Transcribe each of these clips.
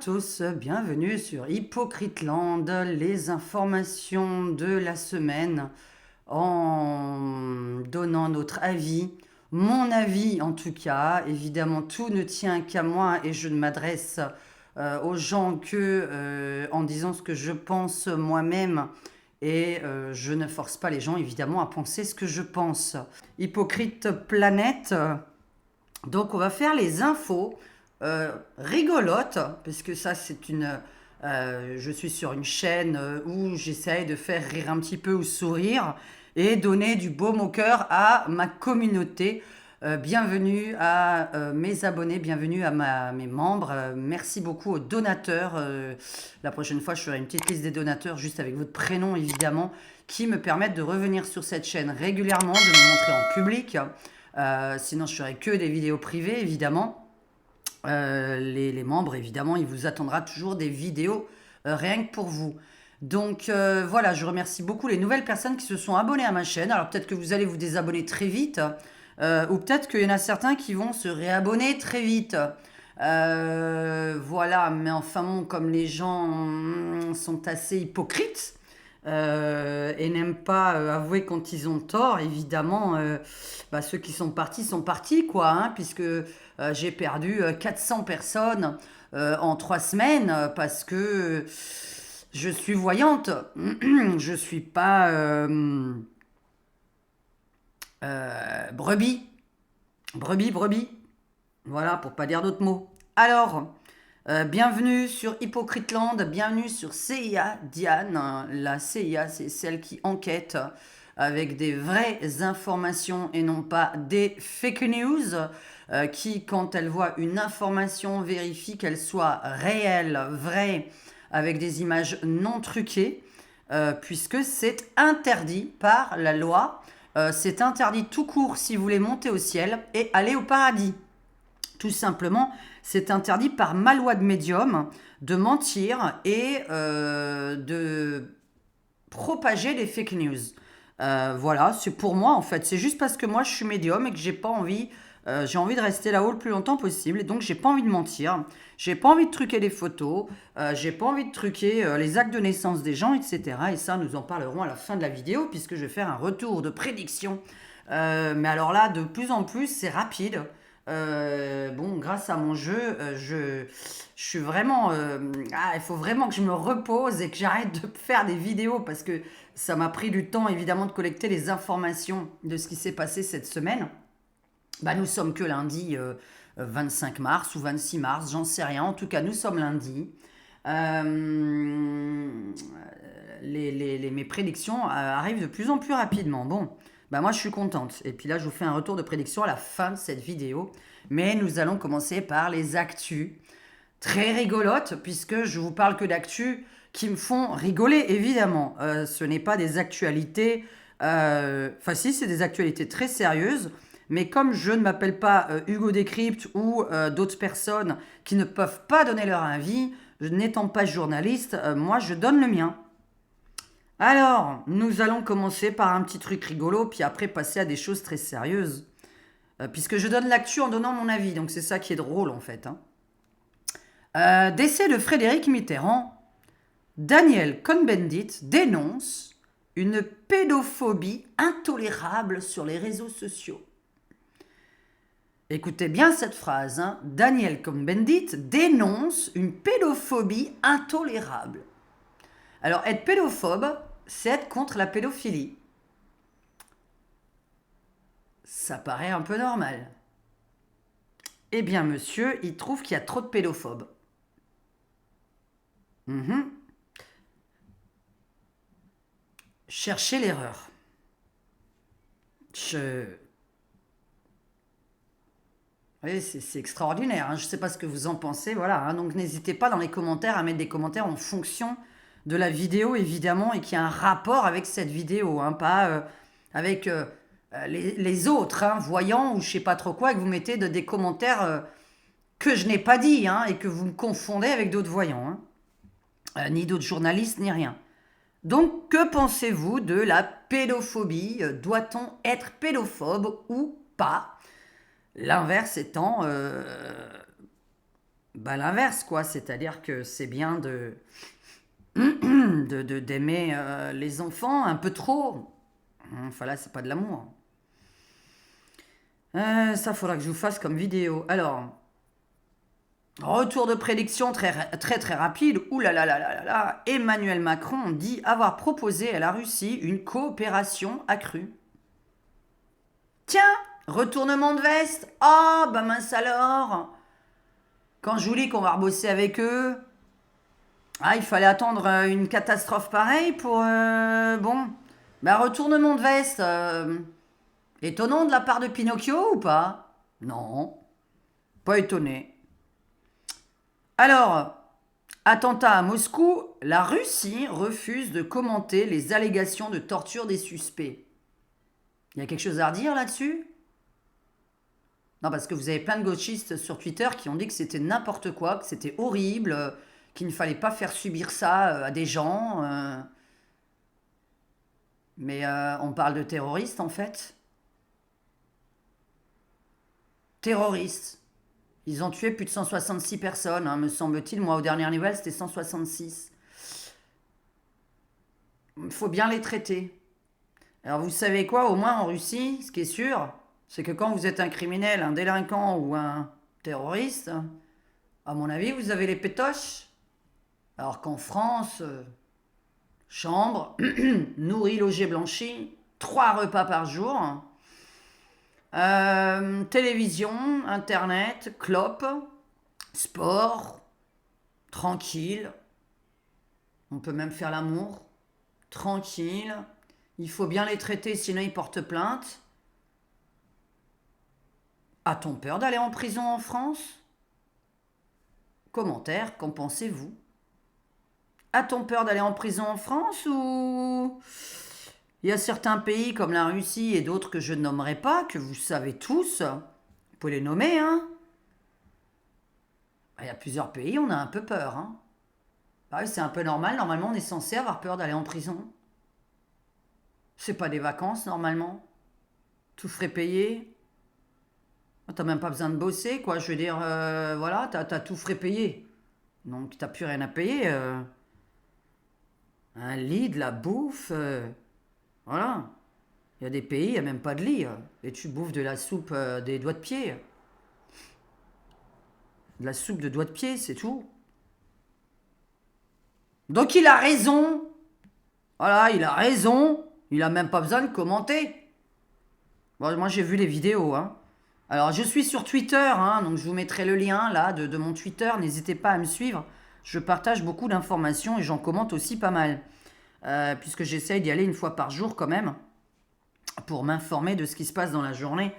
tous, bienvenue sur Hypocriteland, les informations de la semaine en donnant notre avis, mon avis en tout cas. Évidemment, tout ne tient qu'à moi et je ne m'adresse aux gens que en disant ce que je pense moi-même et je ne force pas les gens évidemment à penser ce que je pense. Hypocrite planète. Donc on va faire les infos rigolotes, parce que ça c'est une... je suis sur une chaîne où j'essaye de faire rire un petit peu ou sourire et donner du baume au cœur à ma communauté. Bienvenue à mes abonnés, bienvenue à mes membres. Merci beaucoup aux donateurs. La prochaine fois, je ferai une petite liste des donateurs juste avec votre prénom évidemment, qui me permettent de revenir sur cette chaîne régulièrement, de me montrer en public. Sinon, je ferai que des vidéos privées, évidemment. Les membres, évidemment, il vous attendra toujours des vidéos rien que pour vous. Donc voilà, je remercie beaucoup les nouvelles personnes qui se sont abonnées à ma chaîne. Alors peut-être que vous allez vous désabonner très vite, ou peut-être qu'il y en a certains qui vont se réabonner très vite. Voilà, mais enfin bon, comme les gens sont assez hypocrites, et n'aiment pas avouer quand ils ont tort, évidemment, ceux qui sont partis, quoi, hein, puisque j'ai perdu 400 personnes en 3 semaines parce que je suis voyante. Je suis pas brebis. Brebis. Voilà, pour pas dire d'autres mots. Alors, bienvenue sur Hypocriteland, bienvenue sur CIA Diane. La CIA, c'est celle qui enquête avec des vraies informations et non pas des fake news, qui, quand elle voit une information, vérifie qu'elle soit réelle, vraie, avec des images non truquées, puisque c'est interdit par la loi. C'est interdit tout court si vous voulez monter au ciel et aller au paradis. Tout simplement, c'est interdit par ma loi de médium de mentir et de propager des fake news. Voilà, c'est pour moi en fait. C'est juste parce que moi je suis médium et que j'ai pas envie, j'ai envie de rester là-haut le plus longtemps possible. Et donc j'ai pas envie de mentir, j'ai pas envie de truquer les photos, j'ai pas envie de truquer les actes de naissance des gens, etc. Et ça, nous en parlerons à la fin de la vidéo puisque je vais faire un retour de prédiction. Mais alors là, de plus en plus, c'est rapide. Bon, grâce à mon jeu, je suis vraiment... il faut vraiment que je me repose et que j'arrête de faire des vidéos parce que ça m'a pris du temps, évidemment, de collecter les informations de ce qui s'est passé cette semaine. Nous sommes que lundi 25 mars ou 26 mars, j'en sais rien. En tout cas, nous sommes lundi. Mes prédictions arrivent de plus en plus rapidement. Bon, moi je suis contente. Et puis là, je vous fais un retour de prédiction à la fin de cette vidéo. Mais nous allons commencer par les actus. Très rigolotes, puisque je vous parle que d'actus qui me font rigoler, évidemment. Ce n'est pas des actualités... si, c'est des actualités très sérieuses. Mais comme je ne m'appelle pas Hugo Décrypte ou d'autres personnes qui ne peuvent pas donner leur avis, n'étant pas journaliste, moi je donne le mien. Alors, nous allons commencer par un petit truc rigolo, puis après passer à des choses très sérieuses. Puisque je donne l'actu en donnant mon avis, donc c'est ça qui est drôle en fait. Décès de Frédéric Mitterrand, Daniel Cohn-Bendit dénonce une pédophobie intolérable sur les réseaux sociaux. Écoutez bien cette phrase, hein. Daniel Cohn-Bendit dénonce une pédophobie intolérable. Alors, être pédophobe, c'est être contre la pédophilie. Ça paraît un peu normal. Eh bien, monsieur, il trouve qu'il y a trop de pédophobes. Cherchez l'erreur. Oui, c'est extraordinaire, hein. Je ne sais pas ce que vous en pensez, voilà, hein. Donc n'hésitez pas dans les commentaires à mettre des commentaires en fonction de la vidéo, évidemment, et qui a un rapport avec cette vidéo, hein, pas avec les autres, hein, voyants ou je sais pas trop quoi, et que vous mettez des commentaires que je n'ai pas dit, hein, et que vous me confondez avec d'autres voyants, hein. Ni d'autres journalistes, ni rien. Donc, que pensez-vous de la pédophobie? Doit-on être pédophobe ou pas? L'inverse étant Bah, l'inverse, quoi. C'est-à-dire que c'est bien d'aimer les enfants un peu trop. Enfin là, c'est pas de l'amour. Ça, faudra que je vous fasse comme vidéo. Alors, retour de prédiction très très très rapide. Ouh là là là là là là. Emmanuel Macron dit avoir proposé à la Russie une coopération accrue. Tiens, retournement de veste. Ah, bah mince alors. Quand je vous dis qu'on va rebosser avec eux, ah, il fallait attendre une catastrophe pareille pour... bon, bah retournement de veste. Étonnant de la part de Pinocchio ou pas? Non, pas étonné. Alors, attentat à Moscou, la Russie refuse de commenter les allégations de torture des suspects. Il y a quelque chose à redire là-dessus? Non, parce que vous avez plein de gauchistes sur Twitter qui ont dit que c'était n'importe quoi, que c'était horrible, qu'il ne fallait pas faire subir ça à des gens. Mais on parle de terroristes en fait. Terroristes. Ils ont tué plus de 166 personnes, hein, me semble-t-il. Moi, aux dernières nouvelles, c'était 166. Il faut bien les traiter. Alors, vous savez quoi? Au moins en Russie, ce qui est sûr, c'est que quand vous êtes un criminel, un délinquant ou un terroriste, à mon avis, vous avez les pétoches. Alors qu'en France, chambre, nourri, logé, blanchi, 3 repas par jour, télévision, internet, clope, sport, tranquille. On peut même faire l'amour, tranquille. Il faut bien les traiter, sinon ils portent plainte. A-t-on peur d'aller en prison en France? Commentaire, qu'en pensez-vous? A-t-on peur d'aller en prison en France ou il y a certains pays comme la Russie et d'autres que je ne nommerai pas, que vous savez tous, vous pouvez les nommer, hein? Il y a plusieurs pays, on a un peu peur, hein? Ah oui, c'est un peu normal, normalement on est censé avoir peur d'aller en prison. C'est pas des vacances normalement. Tout frais payé. T'as même pas besoin de bosser, quoi. Je veux dire, voilà, t'as tout frais payé. Donc t'as plus rien à payer. Un lit, de la bouffe, voilà. Il y a des pays, il n'y a même pas de lit. Et tu bouffes de la soupe des doigts de pied. De la soupe de doigts de pied, c'est tout. Donc il a raison. Voilà, il a raison. Il a même pas besoin de commenter. Bon, moi j'ai vu les vidéos, hein. Alors je suis sur Twitter, hein, donc je vous mettrai le lien là de mon Twitter. N'hésitez pas à me suivre. Je partage beaucoup d'informations et j'en commente aussi pas mal. Puisque j'essaye d'y aller une fois par jour quand même, pour m'informer de ce qui se passe dans la journée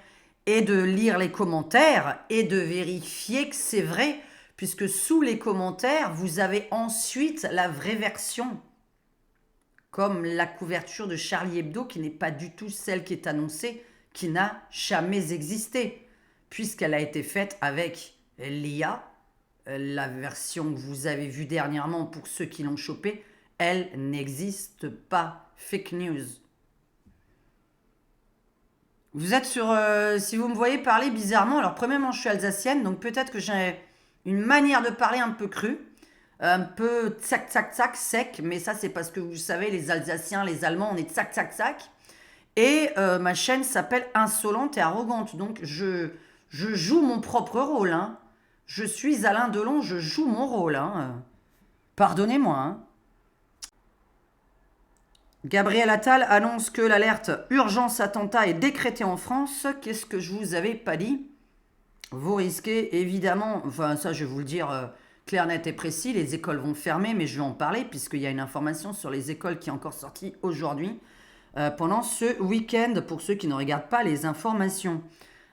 et de lire les commentaires et de vérifier que c'est vrai, puisque sous les commentaires, vous avez ensuite la vraie version, comme la couverture de Charlie Hebdo qui n'est pas du tout celle qui est annoncée, qui n'a jamais existé, puisqu'elle a été faite avec l'IA, la version que vous avez vue dernièrement pour ceux qui l'ont chopée, elle n'existe pas. Fake news. Vous êtes sur... si vous me voyez parler bizarrement, alors premièrement je suis alsacienne, donc peut-être que j'ai une manière de parler un peu crue, un peu tsac tsac tsac, sec, mais ça c'est parce que vous savez, les Alsaciens, les Allemands, on est tsac tsac tsac. Et ma chaîne s'appelle Insolente et Arrogante, donc je joue mon propre rôle. Hein. Je suis Alain Delon, je joue mon rôle. Hein. Pardonnez-moi. Hein. Gabriel Attal annonce que l'alerte urgence attentat est décrétée en France. Qu'est-ce que je vous avais pas dit? Vous risquez évidemment, enfin ça je vais vous le dire clair, net et précis, les écoles vont fermer, mais je vais en parler puisqu'il y a une information sur les écoles qui est encore sortie aujourd'hui pendant ce week-end pour ceux qui ne regardent pas les informations.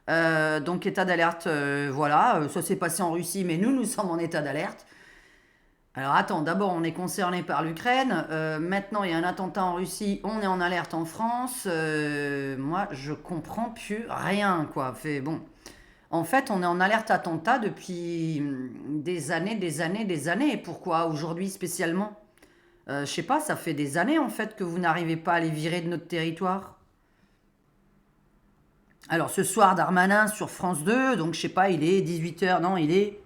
Donc état d'alerte, voilà, ça s'est passé en Russie, mais nous sommes en état d'alerte. Alors attends, d'abord on est concerné par l'Ukraine, maintenant il y a un attentat en Russie, on est en alerte en France, moi je comprends plus rien quoi. Bon, en fait on est en alerte attentat depuis des années, des années, des années. Pourquoi aujourd'hui spécialement? Je sais pas, ça fait des années en fait que vous n'arrivez pas à les virer de notre territoire. Alors ce soir Darmanin sur France 2, donc je sais pas, il est 18h, non il est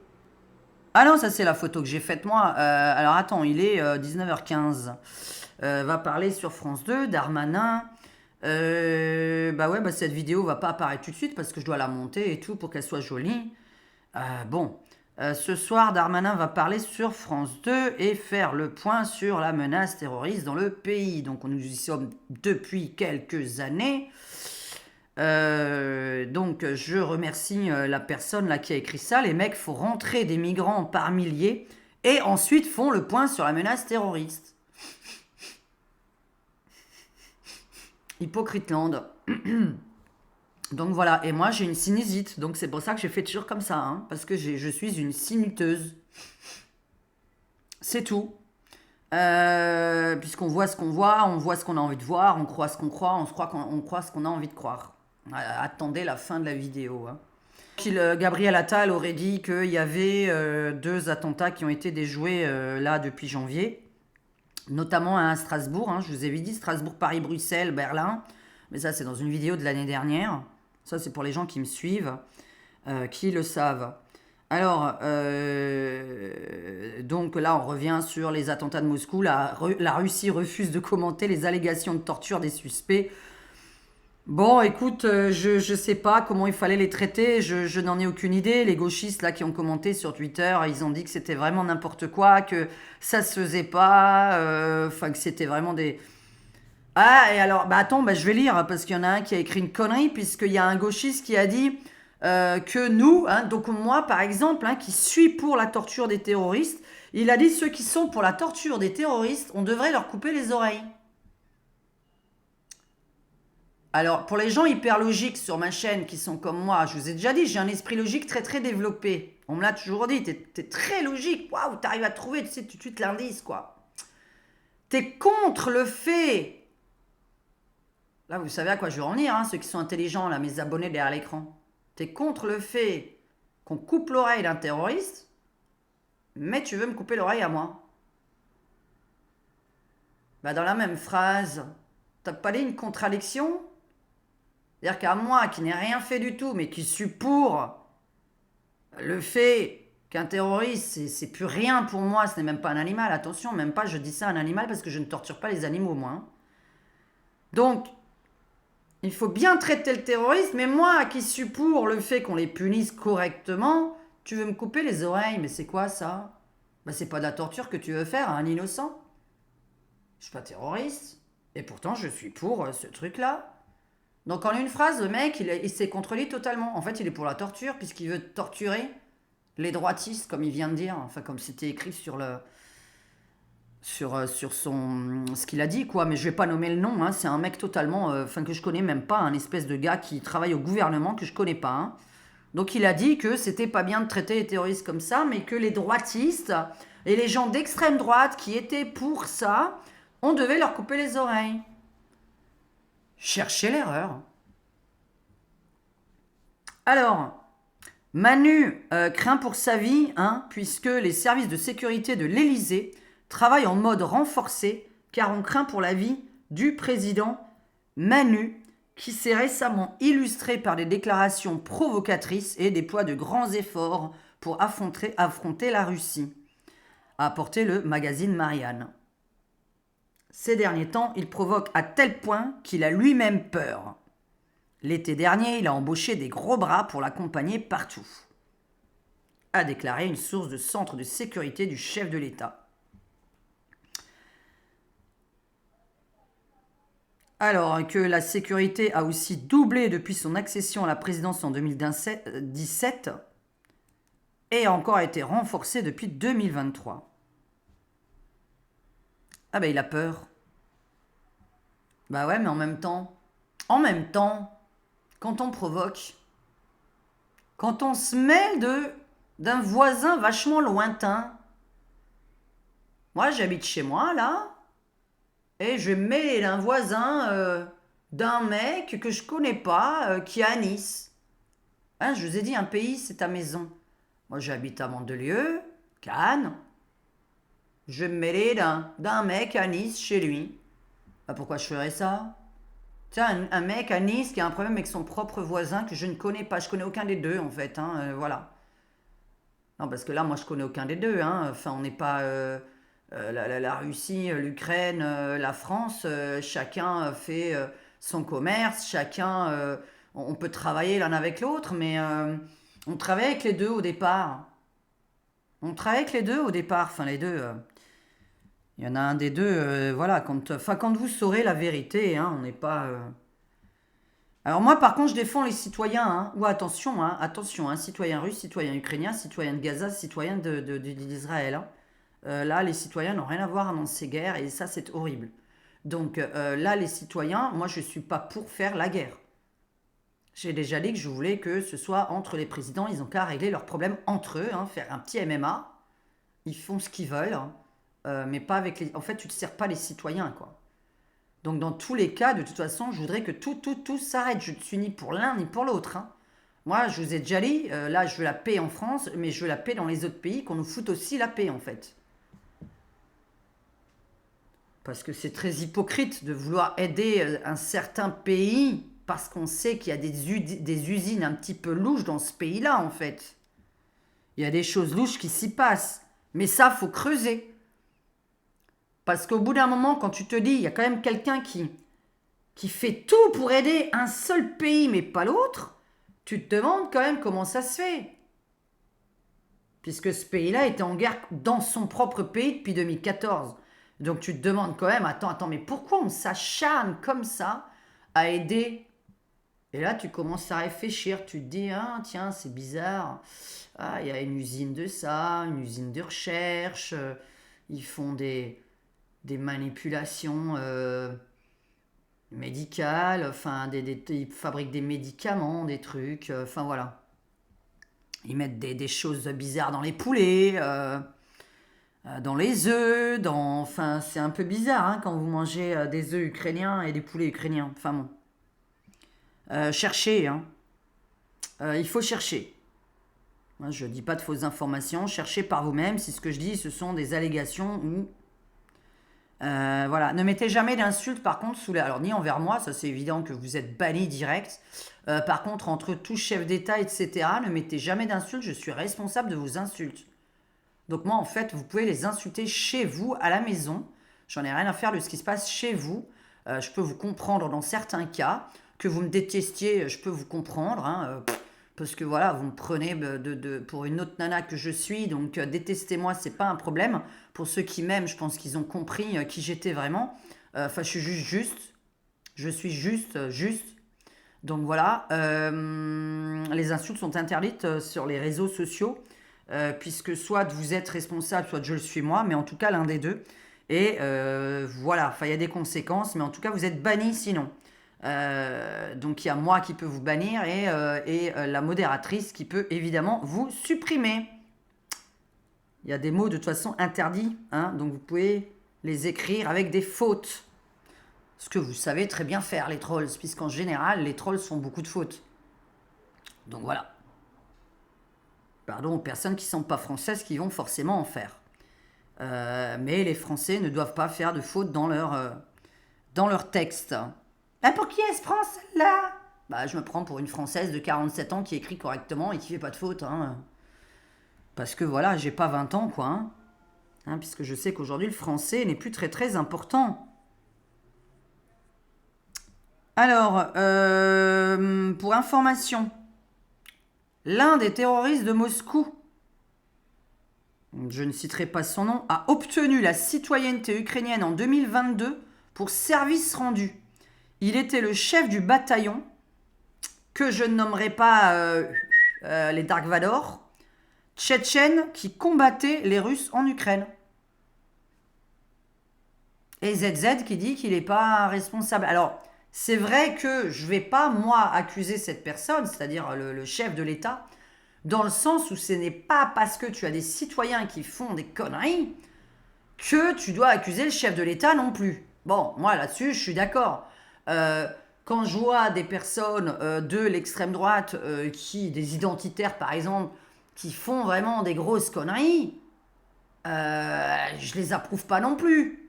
Ah non, ça c'est la photo que j'ai faite moi. Alors attends, il est 19h15. Va parler sur France 2, Darmanin. Bah ouais, bah cette vidéo va pas apparaître tout de suite parce que je dois la monter et tout pour qu'elle soit jolie. Bon, ce soir, Darmanin va parler sur France 2 et faire le point sur la menace terroriste dans le pays. Donc nous y sommes depuis quelques années. Donc je remercie la personne là qui a écrit ça. Les mecs font rentrer des migrants par milliers et ensuite font le point sur la menace terroriste. Hypocriteland. Donc voilà, et moi j'ai une sinusite, donc c'est pour ça que j'ai fait toujours comme ça, hein, parce que je suis une sinuteuse. C'est tout. Puisqu'on voit ce qu'on voit, on voit ce qu'on a envie de voir, on croit ce qu'on croit, on croit ce qu'on a envie de croire. Attendez la fin de la vidéo. Hein. Gabriel Attal aurait dit qu'il y avait 2 attentats qui ont été déjoués là depuis janvier, notamment à Strasbourg. Hein, je vous avais dit Strasbourg, Paris, Bruxelles, Berlin. Mais ça, c'est dans une vidéo de l'année dernière. Ça, c'est pour les gens qui me suivent, qui le savent. Alors, donc là, on revient sur les attentats de Moscou. La Russie refuse de commenter les allégations de torture des suspects. Bon, écoute, je sais pas comment il fallait les traiter, je n'en ai aucune idée. Les gauchistes là qui ont commenté sur Twitter, ils ont dit que c'était vraiment n'importe quoi, que ça se faisait pas, enfin que c'était vraiment des... Ah, et alors, bah attends, bah, je vais lire, parce qu'il y en a un qui a écrit une connerie, puisqu'il y a un gauchiste qui a dit que nous, hein, donc moi par exemple, hein, qui suis pour la torture des terroristes, il a dit ceux qui sont pour la torture des terroristes, on devrait leur couper les oreilles. Alors, pour les gens hyper logiques sur ma chaîne qui sont comme moi, je vous ai déjà dit, j'ai un esprit logique très très développé. On me l'a toujours dit, t'es très logique. Waouh, t'arrives à trouver, tu sais, tout de suite l'indice, quoi. T'es contre le fait. Là, vous savez à quoi je veux en venir, hein, ceux qui sont intelligents, là, mes abonnés derrière l'écran. T'es contre le fait qu'on coupe l'oreille d'un terroriste, mais tu veux me couper l'oreille à moi. Bah, dans la même phrase, t'as pas dit une contradiction? C'est-à-dire qu'à moi, qui n'ai rien fait du tout, mais qui suis pour le fait qu'un terroriste, c'est plus rien pour moi, ce n'est même pas un animal, attention, même pas je dis ça à un animal parce que je ne torture pas les animaux, moi. Hein. Donc, il faut bien traiter le terroriste, mais moi qui suis pour le fait qu'on les punisse correctement, tu veux me couper les oreilles, mais c'est quoi ça? Bah c'est pas de la torture que tu veux faire à un innocent. Je suis pas terroriste, et pourtant je suis pour ce truc-là. Donc en une phrase, le mec, il s'est contredit totalement. En fait, il est pour la torture, puisqu'il veut torturer les droitistes, comme il vient de dire. Enfin, comme c'était écrit sur le... Sur son... ce qu'il a dit, quoi. Mais je vais pas nommer le nom, hein. C'est un mec totalement... Enfin, que je connais même pas, un espèce de gars qui travaille au gouvernement, que je connais pas. Hein. Donc il a dit que c'était pas bien de traiter les terroristes comme ça, mais que les droitistes et les gens d'extrême droite qui étaient pour ça, on devait leur couper les oreilles. Cherchez l'erreur. Alors, Manu craint pour sa vie, hein, puisque les services de sécurité de l'Élysée travaillent en mode renforcé, car on craint pour la vie du président Manu, qui s'est récemment illustré par des déclarations provocatrices et déploie de grands efforts pour affronter la Russie, a apporté le magazine Marianne. Ces derniers temps, il provoque à tel point qu'il a lui-même peur. L'été dernier, il a embauché des gros bras pour l'accompagner partout, a déclaré une source de centre de sécurité du chef de l'État. Alors que la sécurité a aussi doublé depuis son accession à la présidence en 2017 et a encore été renforcée depuis 2023. Ah ben il a peur. Bah ouais, mais en même temps, quand on provoque, quand on se mêle d'un voisin vachement lointain, moi j'habite chez moi là, et je me mêle d'un voisin, d'un mec que je connais pas, qui est à Nice. Hein, je vous ai dit, un pays c'est ta maison. Moi j'habite à Mandelieu, Cannes. Je vais me mêler d'un mec à Nice chez lui. Bah pourquoi je ferais ça? Tiens, un mec à Nice qui a un problème avec son propre voisin que je ne connais pas. Je connais aucun des deux en fait. Hein, voilà. Non, parce que là, moi, je connais aucun des deux, hein. Enfin, on n'est pas la Russie, l'Ukraine, la France. Chacun fait son commerce, chacun. On peut travailler l'un avec l'autre, mais on travaille avec les deux au départ. On travaille avec les deux au départ. Enfin, les deux. Il y en a un des deux. Voilà, quand vous saurez la vérité, hein, on n'est pas. Alors moi, par contre, je défends les citoyens, hein. Ou attention, hein, citoyens russes, citoyens ukrainiens, citoyens de Gaza, citoyens d'Israël, hein. Là, les citoyens n'ont rien à voir dans ces guerres et ça, c'est horrible. Donc là, les citoyens, moi, je ne suis pas pour faire la guerre. J'ai déjà dit que je voulais que ce soit entre les présidents, ils ont qu'à régler leurs problèmes entre eux, hein, faire un petit MMA, ils font ce qu'ils veulent, hein. Mais pas avec les... En fait, tu ne te sers pas les citoyens, quoi. Donc dans tous les cas, de toute façon, je voudrais que tout s'arrête. Je ne suis ni pour l'un ni pour l'autre, hein. Moi, je vous ai déjà dit, là, je veux la paix en France, mais je veux la paix dans les autres pays, qu'on nous foute aussi la paix, en fait. Parce que c'est très hypocrite de vouloir aider un certain pays parce qu'on sait qu'il y a des usines un petit peu louches dans ce pays-là, en fait. Il y a des choses louches qui s'y passent. Mais ça, faut creuser. Parce qu'au bout d'un moment, quand tu te dis, il y a quand même quelqu'un qui fait tout pour aider un seul pays, mais pas l'autre, tu te demandes quand même comment ça se fait. Puisque ce pays-là était en guerre dans son propre pays depuis 2014. Donc tu te demandes quand même, attends, mais pourquoi on s'acharne comme ça à aider? Et là, tu commences à réfléchir, tu te dis, ah tiens, c'est bizarre. Ah, il y a une usine de ça, une usine de recherche, ils font des manipulations médicales, enfin, ils fabriquent des médicaments, des trucs, enfin voilà. Ils mettent des choses bizarres dans les poulets, dans les œufs, enfin, c'est un peu bizarre hein, quand vous mangez des œufs ukrainiens et des poulets ukrainiens. Enfin bon. Cherchez, hein. Il faut chercher. Moi, je ne dis pas de fausses informations, cherchez par vous-même. Si ce que je dis, ce sont des allégations ou voilà, ne mettez jamais d'insultes par contre sous la... Alors ni envers moi, ça c'est évident que vous êtes banni direct. Par contre, entre tout chef d'État, etc., ne mettez jamais d'insultes, je suis responsable de vos insultes. Donc moi, en fait, vous pouvez les insulter chez vous, à la maison. J'en ai rien à faire de ce qui se passe chez vous. Je peux vous comprendre dans certains cas. Que vous me détestiez, je peux vous comprendre, hein, parce que voilà, vous me prenez pour une autre nana que je suis, donc détestez-moi, c'est pas un problème. Pour ceux qui m'aiment, je pense qu'ils ont compris qui j'étais vraiment. Enfin, je suis juste. Je suis juste. Donc voilà, les insultes sont interdites sur les réseaux sociaux, puisque soit vous êtes responsable, soit je le suis moi, mais en tout cas l'un des deux. Et voilà, enfin il y a des conséquences, mais en tout cas vous êtes banni sinon. Donc il y a moi qui peux vous bannir et la modératrice qui peut évidemment vous supprimer. Il y a des mots de toute façon interdits, hein, donc vous pouvez les écrire avec des fautes. Ce que vous savez très bien faire, les trolls, puisqu'en général, les trolls font beaucoup de fautes. Donc voilà. Pardon aux personnes qui ne sont pas françaises qui vont forcément en faire. Mais les Français ne doivent pas faire de fautes dans leur texte. Ah, pour qui elle se prend celle-là? Bah, je me prends pour une Française de 47 ans qui écrit correctement et qui fait pas de faute, hein. Parce que voilà, j'ai pas 20 ans, quoi, hein. Puisque je sais qu'aujourd'hui, le français n'est plus très très important. Alors, pour information, l'un des terroristes de Moscou, je ne citerai pas son nom, a obtenu la citoyenneté ukrainienne en 2022 pour service rendu. Il était le chef du bataillon, que je ne nommerai pas les Dark Vador, tchétchène qui combattait les Russes en Ukraine. Et ZZ qui dit qu'il n'est pas responsable. Alors, c'est vrai que je ne vais pas, moi, accuser cette personne, c'est-à-dire le chef de l'État, dans le sens où ce n'est pas parce que tu as des citoyens qui font des conneries que tu dois accuser le chef de l'État non plus. Bon, moi là-dessus, je suis d'accord. Quand je vois des personnes de l'extrême droite, des identitaires par exemple, qui font vraiment des grosses conneries, je les approuve pas non plus.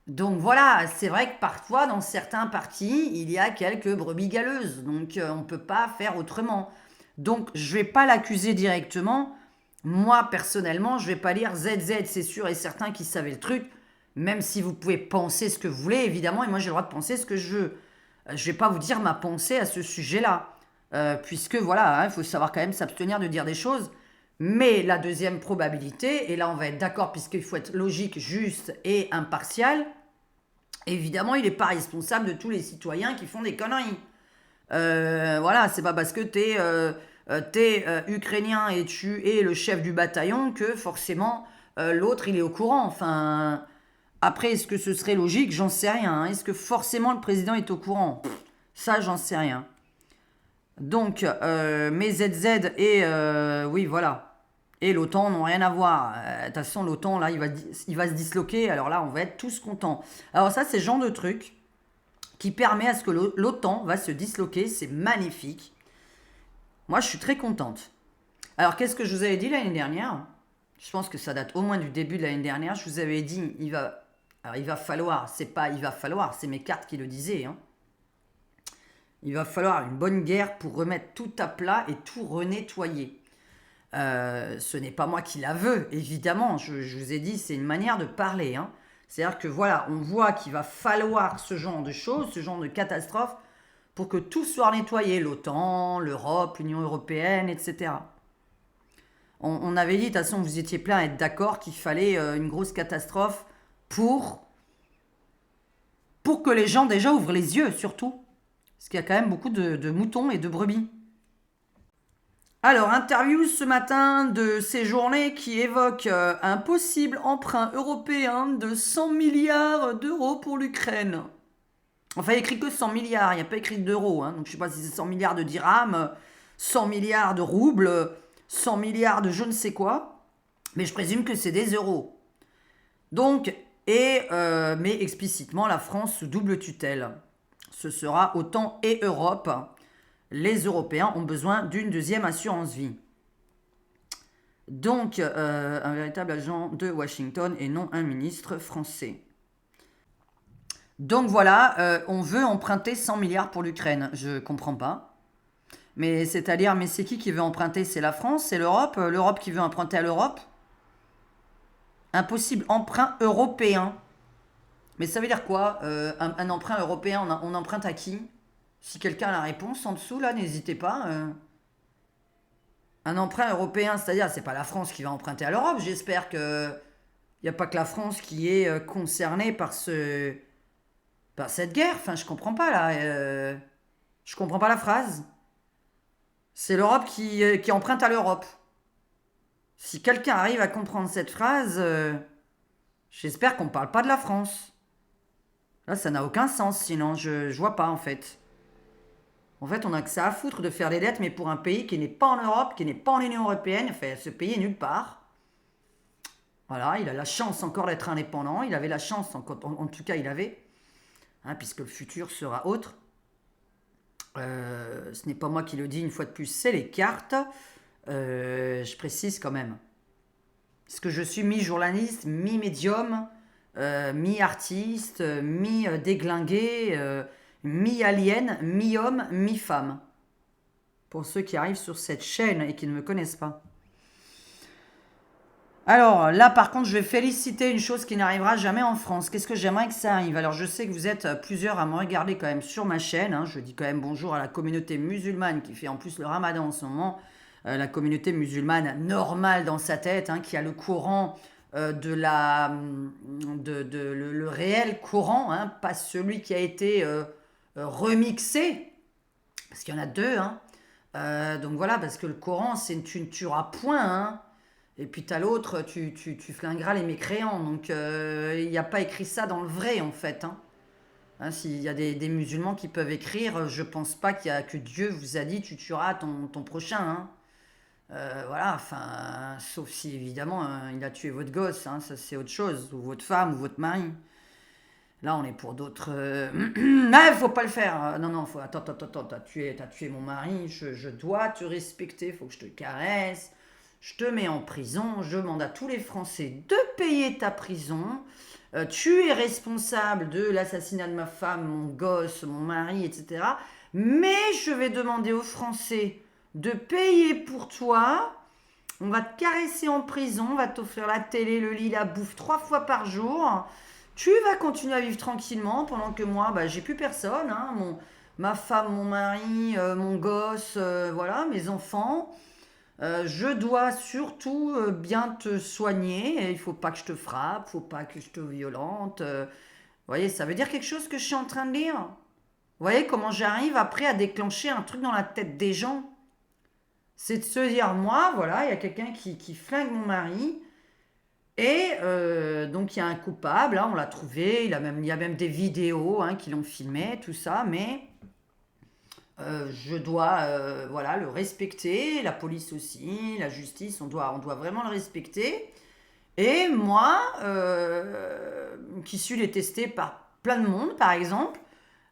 Donc voilà, c'est vrai que parfois dans certains partis, il y a quelques brebis galeuses, donc on ne peut pas faire autrement. Donc, je ne vais pas l'accuser directement. Moi, personnellement, je ne vais pas lire ZZ, c'est sûr et certain qu'ils savaient le truc, même si vous pouvez penser ce que vous voulez, évidemment, et moi j'ai le droit de penser ce que je veux. Je ne vais pas vous dire ma pensée à ce sujet-là, puisque voilà, il faut savoir quand même s'abstenir de dire des choses. Mais la deuxième probabilité, et là on va être d'accord puisqu'il faut être logique, juste et impartial, évidemment il n'est pas responsable de tous les citoyens qui font des conneries. Voilà, c'est pas parce que t'es ukrainien et tu es le chef du bataillon que forcément l'autre il est au courant. Enfin, après, est-ce que ce serait logique? J'en sais rien, hein. Est-ce que forcément le président est au courant? Ça, j'en sais rien. Donc, mes ZZ et oui, voilà. Et l'OTAN n'ont rien à voir. De toute façon, l'OTAN, là, il va se disloquer. Alors là, on va être tous contents. Alors ça, c'est le genre de truc qui permet à ce que l'OTAN va se disloquer. C'est magnifique. Moi, je suis très contente. Alors, qu'est-ce que je vous avais dit l'année dernière? Je pense que ça date au moins du début de l'année dernière. Je vous avais dit, il va falloir, c'est pas il va falloir, c'est mes cartes qui le disaient, hein. Il va falloir une bonne guerre pour remettre tout à plat et tout renettoyer. Ce n'est pas moi qui la veux, évidemment. Je vous ai dit, c'est une manière de parler, hein. C'est-à-dire que voilà, on voit qu'il va falloir ce genre de choses, ce genre de catastrophe, pour que tout soit nettoyé, l'OTAN, l'Europe, l'Union européenne, etc. On avait dit, de toute façon, vous étiez plein à être d'accord qu'il fallait une grosse catastrophe pour, pour que les gens déjà ouvrent les yeux, surtout. Parce qu'il y a quand même beaucoup de moutons et de brebis. Alors, interview ce matin de ces journées qui évoquent un possible emprunt européen de 100 milliards d'euros pour l'Ukraine. Enfin, il n'y a écrit que 100 milliards, il n'y a pas écrit d'euros, hein. Donc je ne sais pas si c'est 100 milliards de dirhams, 100 milliards de roubles, 100 milliards de je ne sais quoi. Mais je présume que c'est des euros. Donc, mais explicitement, la France sous double tutelle. Ce sera OTAN et Europe. Les Européens ont besoin d'une deuxième assurance vie. Donc, un véritable agent de Washington et non un ministre français. Donc voilà, on veut emprunter 100 milliards pour l'Ukraine. Je comprends pas. Mais c'est-à-dire, mais c'est qui veut emprunter? C'est la France? C'est l'Europe? L'Europe qui veut emprunter à l'Europe? Impossible. Emprunt européen. Mais ça veut dire quoi? Un emprunt européen, on emprunte à qui? Si quelqu'un a la réponse en dessous, là, n'hésitez pas. Un emprunt européen, c'est-à-dire, c'est pas la France qui va emprunter à l'Europe. J'espère que il n'y a pas que la France qui est concernée par cette guerre. Enfin, je comprends pas là. Je comprends pas la phrase. C'est l'Europe qui emprunte à l'Europe. Si quelqu'un arrive à comprendre cette phrase, j'espère qu'on ne parle pas de la France. Là, ça n'a aucun sens, sinon je vois pas en fait. En fait, on a que ça à foutre de faire des dettes, mais pour un pays qui n'est pas en Europe, qui n'est pas en Union Européenne, enfin, ce pays est nulle part. Voilà, il a la chance encore d'être indépendant, il avait la chance, en tout cas il avait, hein, puisque le futur sera autre. Ce n'est pas moi qui le dis une fois de plus, c'est les cartes. Je précise quand même. Parce que je suis mi-journaliste, mi-médium, mi-artiste, mi-déglingué, mi-alien, mi-homme, mi-femme. Pour ceux qui arrivent sur cette chaîne et qui ne me connaissent pas. Alors là, par contre, je vais féliciter une chose qui n'arrivera jamais en France. Qu'est-ce que j'aimerais que ça arrive? Alors, je sais que vous êtes plusieurs à me regarder quand même sur ma chaîne, hein. Je dis quand même bonjour à la communauté musulmane qui fait en plus le ramadan en ce moment. La communauté musulmane normale dans sa tête, hein, qui a le Coran le réel Coran, hein, pas celui qui a été remixé, parce qu'il y en a deux, hein. Donc voilà, parce que le Coran, c'est tu ne tueras point, hein. Et puis t'as l'autre, tu flingueras les mécréants. Donc il n'y a pas écrit ça dans le vrai en fait, hein. Hein, s'il y a des musulmans qui peuvent écrire, je pense pas que Dieu vous a dit tu tueras ton prochain, hein. Voilà, enfin, sauf si évidemment il a tué votre gosse, hein, ça c'est autre chose, ou votre femme, ou votre mari. Là, on est pour d'autres. Ah, faut pas le faire. Non, non, attends, t'as tué mon mari, je dois te respecter, faut que je te caresse. Je te mets en prison, je demande à tous les Français de payer ta prison. Tu es responsable de l'assassinat de ma femme, mon gosse, mon mari, etc. Mais je vais demander aux Français de payer pour toi. On va te caresser en prison, on va t'offrir la télé, le lit, la bouffe 3 fois par jour. Tu vas continuer à vivre tranquillement pendant que moi, bah, j'ai plus personne. Hein. Ma femme, mon mari, mon gosse, voilà, mes enfants. Je dois surtout bien te soigner. Et il faut pas que je te frappe, faut pas que je te violente. Vous voyez, ça veut dire quelque chose que je suis en train de lire. Vous voyez comment j'arrive après à déclencher un truc dans la tête des gens. C'est de se dire, moi, voilà, il y a quelqu'un qui flingue mon mari. Et donc il y a un coupable, hein, on l'a trouvé, il y a même des vidéos hein, qui l'ont filmé, tout ça, mais je dois voilà, le respecter, la police aussi, la justice, on doit vraiment le respecter. Et moi, qui suis détestée par plein de monde, par exemple,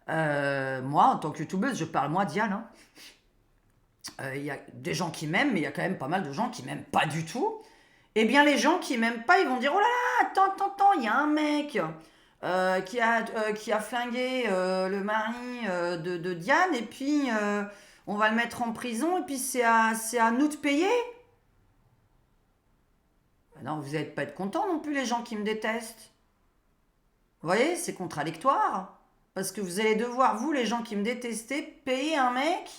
moi, en tant que youtubeuse, je parle moi, Diane, hein. Il y a des gens qui m'aiment, mais il y a quand même pas mal de gens qui m'aiment pas du tout. Eh bien, les gens qui m'aiment pas, ils vont dire, oh là là, attends, il y a un mec qui a flingué le mari de Diane, et puis on va le mettre en prison, et puis c'est à nous de payer. Non, vous n'allez pas être contents non plus, les gens qui me détestent. Vous voyez, c'est contradictoire. Parce que vous allez devoir, vous, les gens qui me détestez, payer un mec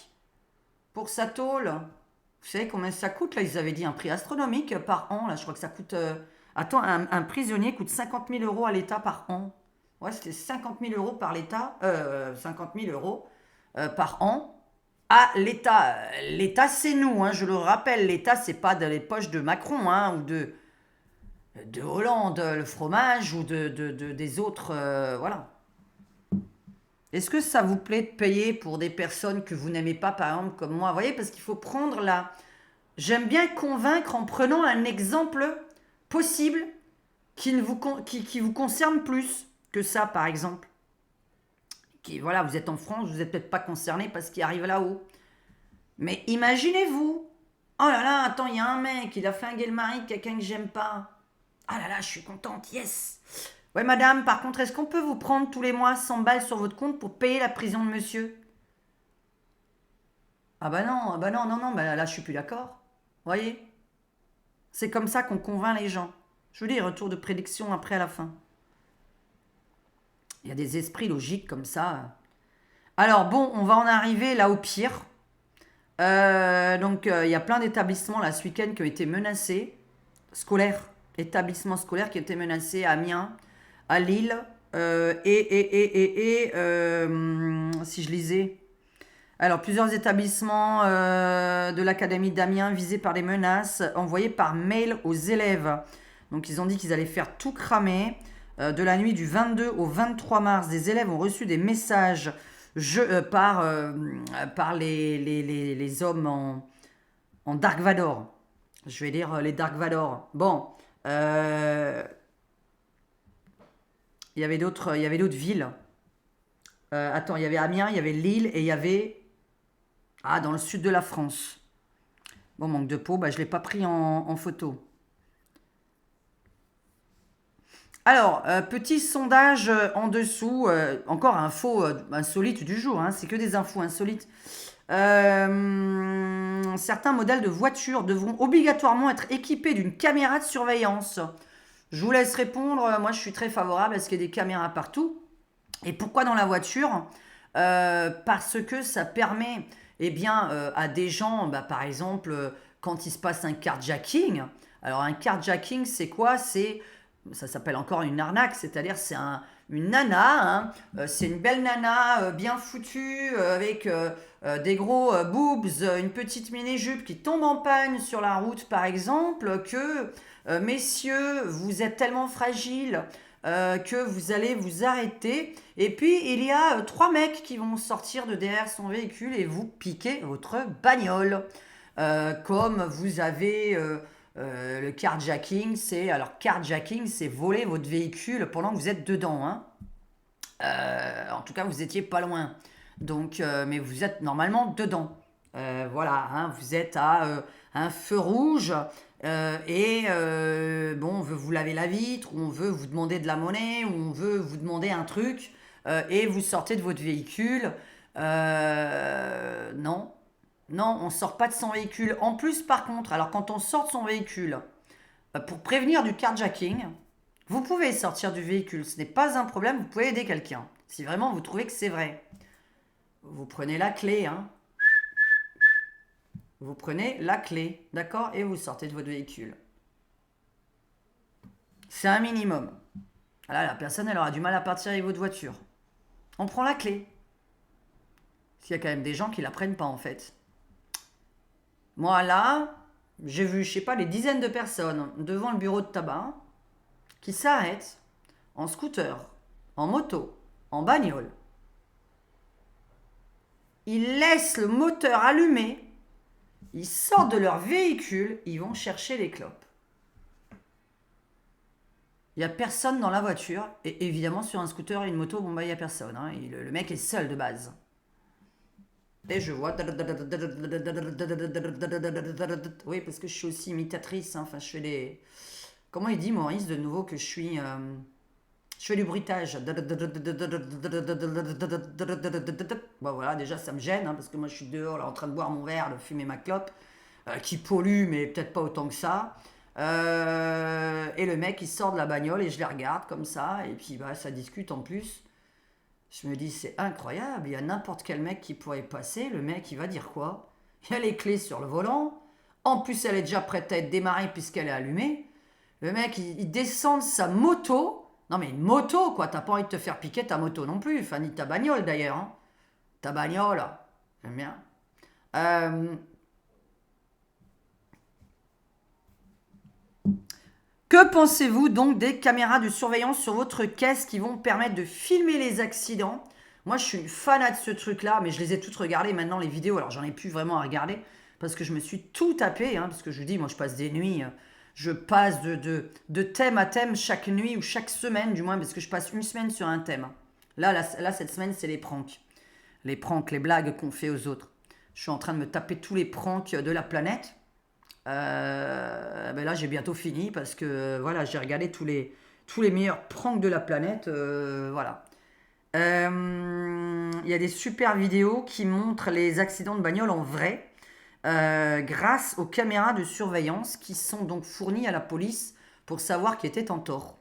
pour sa tôle. Vous savez combien ça coûte là? Ils avaient dit un prix astronomique par an. Là, je crois que ça coûte. Attends, un prisonnier coûte 50 000 euros à l'État par an. Ouais, c'était 50 000 euros par l'État. 50 000 euros par an à l'État. L'État, c'est nous, hein, je le rappelle. L'État, c'est pas dans les poches de Macron hein, ou de Hollande, le fromage ou des autres. Voilà. Est-ce que ça vous plaît de payer pour des personnes que vous n'aimez pas, par exemple, comme moi? Vous voyez, parce qu'il faut prendre la. J'aime bien convaincre en prenant un exemple possible qui vous concerne plus que ça, par exemple. Voilà, vous êtes en France, vous n'êtes peut-être pas concerné parce qu'il arrive là-haut. Mais imaginez-vous. Oh là là, attends, il y a un mec, il a flingué le mari de quelqu'un que j'aime pas. Ah là là, je suis contente, yes. Ouais, madame, par contre, est-ce qu'on peut vous prendre tous les mois 100 balles sur votre compte pour payer la prison de monsieur? Ah bah non, non, non, bah là, je suis plus d'accord. Voyez? C'est comme ça qu'on convainc les gens. Je vous dis, retour de prédiction après à la fin. Il y a des esprits logiques comme ça. Alors bon, on va en arriver là au pire. Donc il y a plein d'établissements là ce week-end qui ont été menacés, scolaires, établissements scolaires qui ont été menacés à Amiens, à Lille, si je lisais. Alors, plusieurs établissements de l'Académie d'Amiens visés par des menaces envoyées par mail aux élèves. Donc, ils ont dit qu'ils allaient faire tout cramer. De la nuit du 22 au 23 mars, des élèves ont reçu des messages par les hommes en Dark Vador. Je vais lire les Dark Vador. Bon, il y avait d'autres villes. Attends, il y avait Amiens, il y avait Lille et il y avait... Ah, dans le sud de la France. Bon, manque de peau, bah, je ne l'ai pas pris en photo. Alors, petit sondage en dessous, encore info insolite du jour, hein, c'est que des infos insolites. Certains modèles de voitures devront obligatoirement être équipés d'une caméra de surveillance. Je vous laisse répondre, moi je suis très favorable à ce qu'il y ait des caméras partout. Et pourquoi dans la voiture? Parce que ça permet eh bien, à des gens, bah, par exemple, quand il se passe un carjacking. Alors un carjacking, c'est quoi? Ça s'appelle encore une arnaque, c'est-à-dire c'est une nana, hein, c'est une belle nana bien foutue, avec des gros boobs, une petite mini-jupe qui tombe en panne sur la route par exemple, que messieurs, vous êtes tellement fragiles que vous allez vous arrêter. Et puis, il y a 3 mecs qui vont sortir de derrière son véhicule et vous piquer votre bagnole. Comme vous avez le carjacking, carjacking, c'est voler votre véhicule pendant que vous êtes dedans. Hein. En tout cas, vous étiez pas loin. Donc, mais vous êtes normalement dedans. Voilà, hein, vous êtes à un feu rouge bon, on veut vous laver la vitre, ou on veut vous demander de la monnaie, ou on veut vous demander un truc, et vous sortez de votre véhicule. Non, Non, on sort pas de son véhicule. En plus, par contre, alors quand on sort de son véhicule, pour prévenir du carjacking, vous pouvez sortir du véhicule. Ce n'est pas un problème, vous pouvez aider quelqu'un. Si vraiment vous trouvez que c'est vrai. Vous prenez la clé, hein. Vous prenez la clé, d'accord? Et vous sortez de votre véhicule. C'est un minimum. Là, la personne, elle aura du mal à partir avec votre voiture. On prend la clé. Parce qu'il y a quand même des gens qui la prennent pas, en fait. Moi, là, j'ai vu, je sais pas, des dizaines de personnes devant le bureau de tabac qui s'arrêtent en scooter, en moto, en bagnole. Ils laissent le moteur allumé, ils sortent de leur véhicule, ils vont chercher les clopes. Il n'y a personne dans la voiture, et évidemment sur un scooter et une moto, bon bah il n'y a personne, hein. Le mec est seul de base. Et je vois... Oui, parce que je suis aussi imitatrice, hein. Enfin je fais des... Comment il dit Maurice de nouveau que je suis... Je fais du bruitage. Bon voilà, déjà ça me gêne, hein, parce que moi je suis dehors là en train de boire mon verre, de fumer ma clope, qui pollue, mais peut-être pas autant que ça. Et le mec il sort de la bagnole et je les regarde comme ça, et puis bah, ça discute en plus. Je me dis c'est incroyable, il y a n'importe quel mec qui pourrait passer, le mec il va dire quoi? Il y a les clés sur le volant, en plus elle est déjà prête à être démarrée puisqu'elle est allumée. Le mec il descend de sa moto. Non mais une moto quoi, t'as pas envie de te faire piquer ta moto non plus, enfin ni ta bagnole d'ailleurs, hein. Ta bagnole, j'aime bien. Euh, Que pensez-vous donc des caméras de surveillance sur votre caisse qui vont permettre de filmer les accidents? Moi, je suis une fanat de ce truc-là, mais je les ai toutes regardées maintenant, les vidéos. Alors, j'en ai plus vraiment à regarder parce que je me suis tout tapé. Parce que je vous dis, moi, je passe des nuits. Je passe de thème à thème chaque nuit ou chaque semaine, du moins, parce que je passe une semaine sur un thème. Là cette semaine, c'est les pranks. Les pranks, les blagues qu'on fait aux autres. Je suis en train de me taper tous les pranks de la planète. Ben là, j'ai bientôt fini parce que voilà, j'ai regardé tous les meilleurs pranks de la planète. Voilà. Il y a des super vidéos qui montrent les accidents de bagnole en vrai grâce aux caméras de surveillance qui sont donc fournies à la police pour savoir qui était en tort.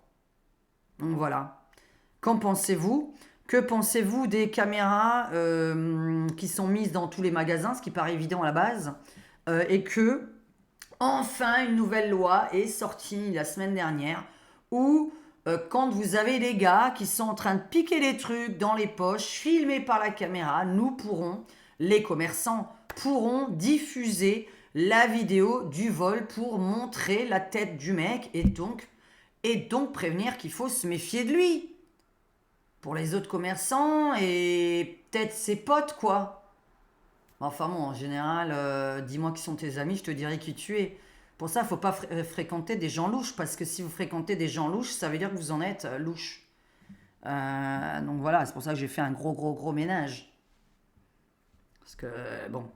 Donc voilà. Qu'en pensez-vous? Que pensez-vous des caméras qui sont mises dans tous les magasins, ce qui paraît évident à la base, et que enfin, une nouvelle loi est sortie la semaine dernière où quand vous avez des gars qui sont en train de piquer des trucs dans les poches, filmés par la caméra, nous pourrons, les commerçants, pourront diffuser la vidéo du vol pour montrer la tête du mec et donc prévenir qu'il faut se méfier de lui. Pour les autres commerçants et peut-être ses potes, quoi. Enfin bon, en général, dis-moi qui sont tes amis, je te dirai qui tu es. Pour ça, il ne faut pas fréquenter des gens louches, parce que si vous fréquentez des gens louches, ça veut dire que vous en êtes louche. Donc voilà, c'est pour ça que j'ai fait un gros ménage. Parce que, bon.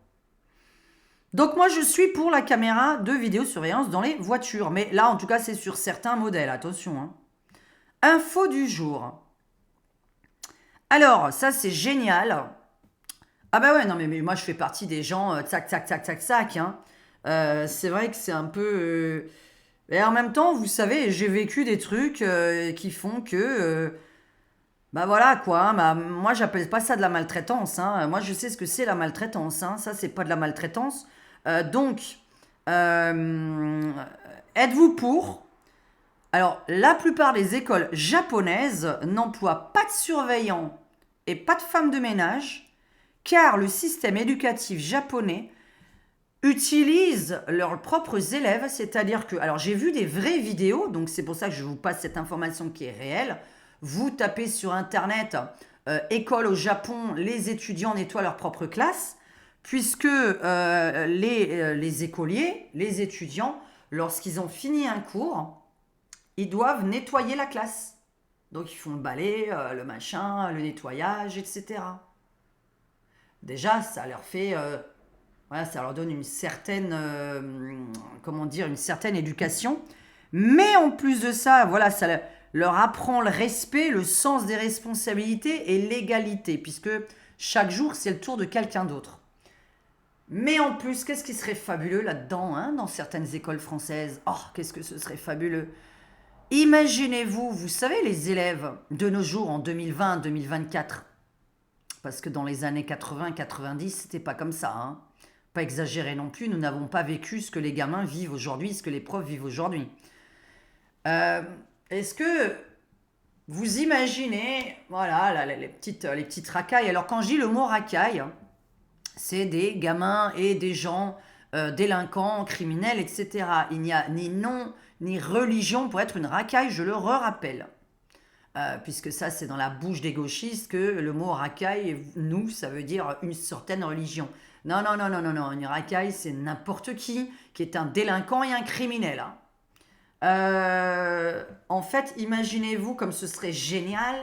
Donc moi, je suis pour la caméra de vidéosurveillance dans les voitures. Mais là, en tout cas, c'est sur certains modèles, attention, hein. Info du jour. Alors, ça, c'est génial. Ah bah ouais, non mais moi je fais partie des gens tac, hein. C'est vrai que c'est un peu... Et en même temps, vous savez, j'ai vécu des trucs qui font que... bah voilà quoi, hein, bah, moi j'appelle pas ça de la maltraitance, hein. Moi je sais ce que c'est la maltraitance, hein. Ça c'est pas de la maltraitance. Donc, euh, êtes-vous pour? Alors, la plupart des écoles japonaises n'emploient pas de surveillants et pas de femmes de ménage car le système éducatif japonais utilise leurs propres élèves, c'est-à-dire que, alors j'ai vu des vraies vidéos, donc c'est pour ça que je vous passe cette information qui est réelle. Vous tapez sur internet école au Japon, les étudiants nettoient leur propre classe, puisque les écoliers, les étudiants, lorsqu'ils ont fini un cours, ils doivent nettoyer la classe. Donc ils font le balai, le machin, le nettoyage, etc. Déjà, ça leur fait, voilà, ça leur donne une certaine, comment dire, une certaine éducation. Mais en plus de ça, voilà, ça leur apprend le respect, le sens des responsabilités et l'égalité, puisque chaque jour, c'est le tour de quelqu'un d'autre. Mais en plus, qu'est-ce qui serait fabuleux là-dedans, hein, dans certaines écoles françaises? Oh, qu'est-ce que ce serait fabuleux! Imaginez-vous, vous savez, les élèves de nos jours en 2020-2024, parce que dans les années 80-90, c'était pas comme ça, hein. Pas exagéré non plus, nous n'avons pas vécu ce que les gamins vivent aujourd'hui, ce que les profs vivent aujourd'hui. Euh, Est-ce que vous imaginez, voilà, les petites racailles. Alors quand je dis le mot racaille, c'est des gamins et des gens délinquants, criminels, etc. Il n'y a ni nom ni religion pour être une racaille, je le rappelle. Puisque ça, c'est dans la bouche des gauchistes que le mot racaille, nous, ça veut dire une certaine religion. Non, non, non, non, non, non. Une racaille, c'est n'importe qui est un délinquant et un criminel, hein. En fait, imaginez-vous comme ce serait génial.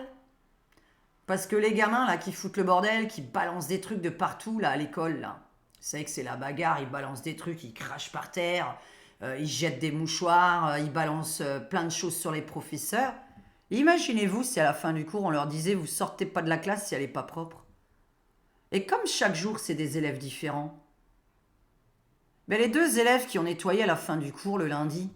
Parce que les gamins là qui foutent le bordel, qui balancent des trucs de partout là à l'école là, vous savez que c'est la bagarre, ils balancent des trucs, ils crachent par terre, ils jettent des mouchoirs, ils balancent plein de choses sur les professeurs. Imaginez-vous si à la fin du cours on leur disait vous sortez pas de la classe si elle est pas propre. Et comme chaque jour c'est des élèves différents, ben les deux élèves qui ont nettoyé à la fin du cours le lundi,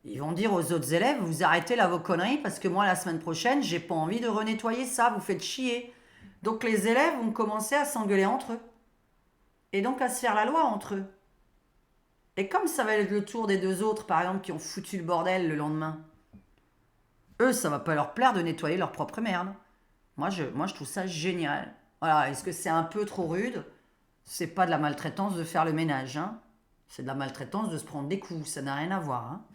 ils vont dire aux autres élèves, vous arrêtez là vos conneries parce que moi la semaine prochaine, j'ai pas envie de renettoyer ça, vous faites chier. Donc les élèves vont commencer à s'engueuler entre eux. Et donc à se faire la loi entre eux. Et comme ça va être le tour des deux autres, par exemple, qui ont foutu le bordel le lendemain, eux, ça va pas leur plaire de nettoyer leur propre merde. Moi, je trouve ça génial. Voilà, est-ce que c'est un peu trop rude? C'est pas de la maltraitance de faire le ménage, hein. C'est de la maltraitance de se prendre des coups, ça n'a rien à voir, hein.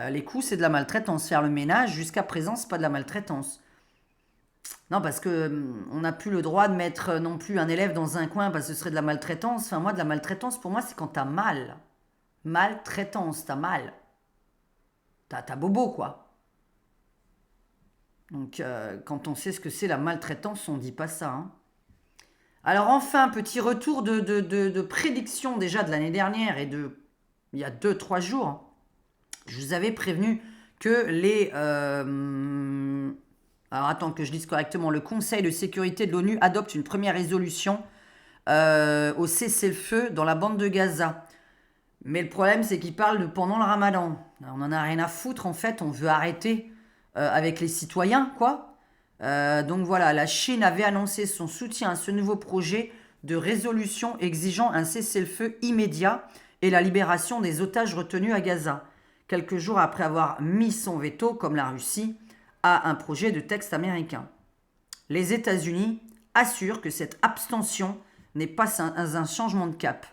Les coups, c'est de la maltraitance. Faire le ménage, jusqu'à présent, c'est pas de la maltraitance. Non, parce que on n'a plus le droit de mettre non plus un élève dans un coin parce que ce serait de la maltraitance. Enfin, moi, de la maltraitance, pour moi, c'est quand t'as mal. Maltraitance, t'as mal. T'as bobo, quoi. Donc, quand on sait ce que c'est la maltraitance, on dit pas ça, hein. Alors, enfin, petit retour de prédiction déjà de l'année dernière et de il y a 2 3 jours. Je vous avais prévenu que alors attends que je dise correctement, le Conseil de sécurité de l'ONU adopte une première résolution au cessez-le-feu dans la bande de Gaza. Mais le problème, c'est qu'il parle de pendant le ramadan. On n'en a rien à foutre, en fait, on veut arrêter avec les citoyens, quoi. Donc voilà, la Chine avait annoncé son soutien à ce nouveau projet de résolution exigeant un cessez-le-feu immédiat et la libération des otages retenus à Gaza, quelques jours après avoir mis son veto, comme la Russie, à un projet de texte américain. Les États-Unis assurent que cette abstention n'est pas un changement de cap.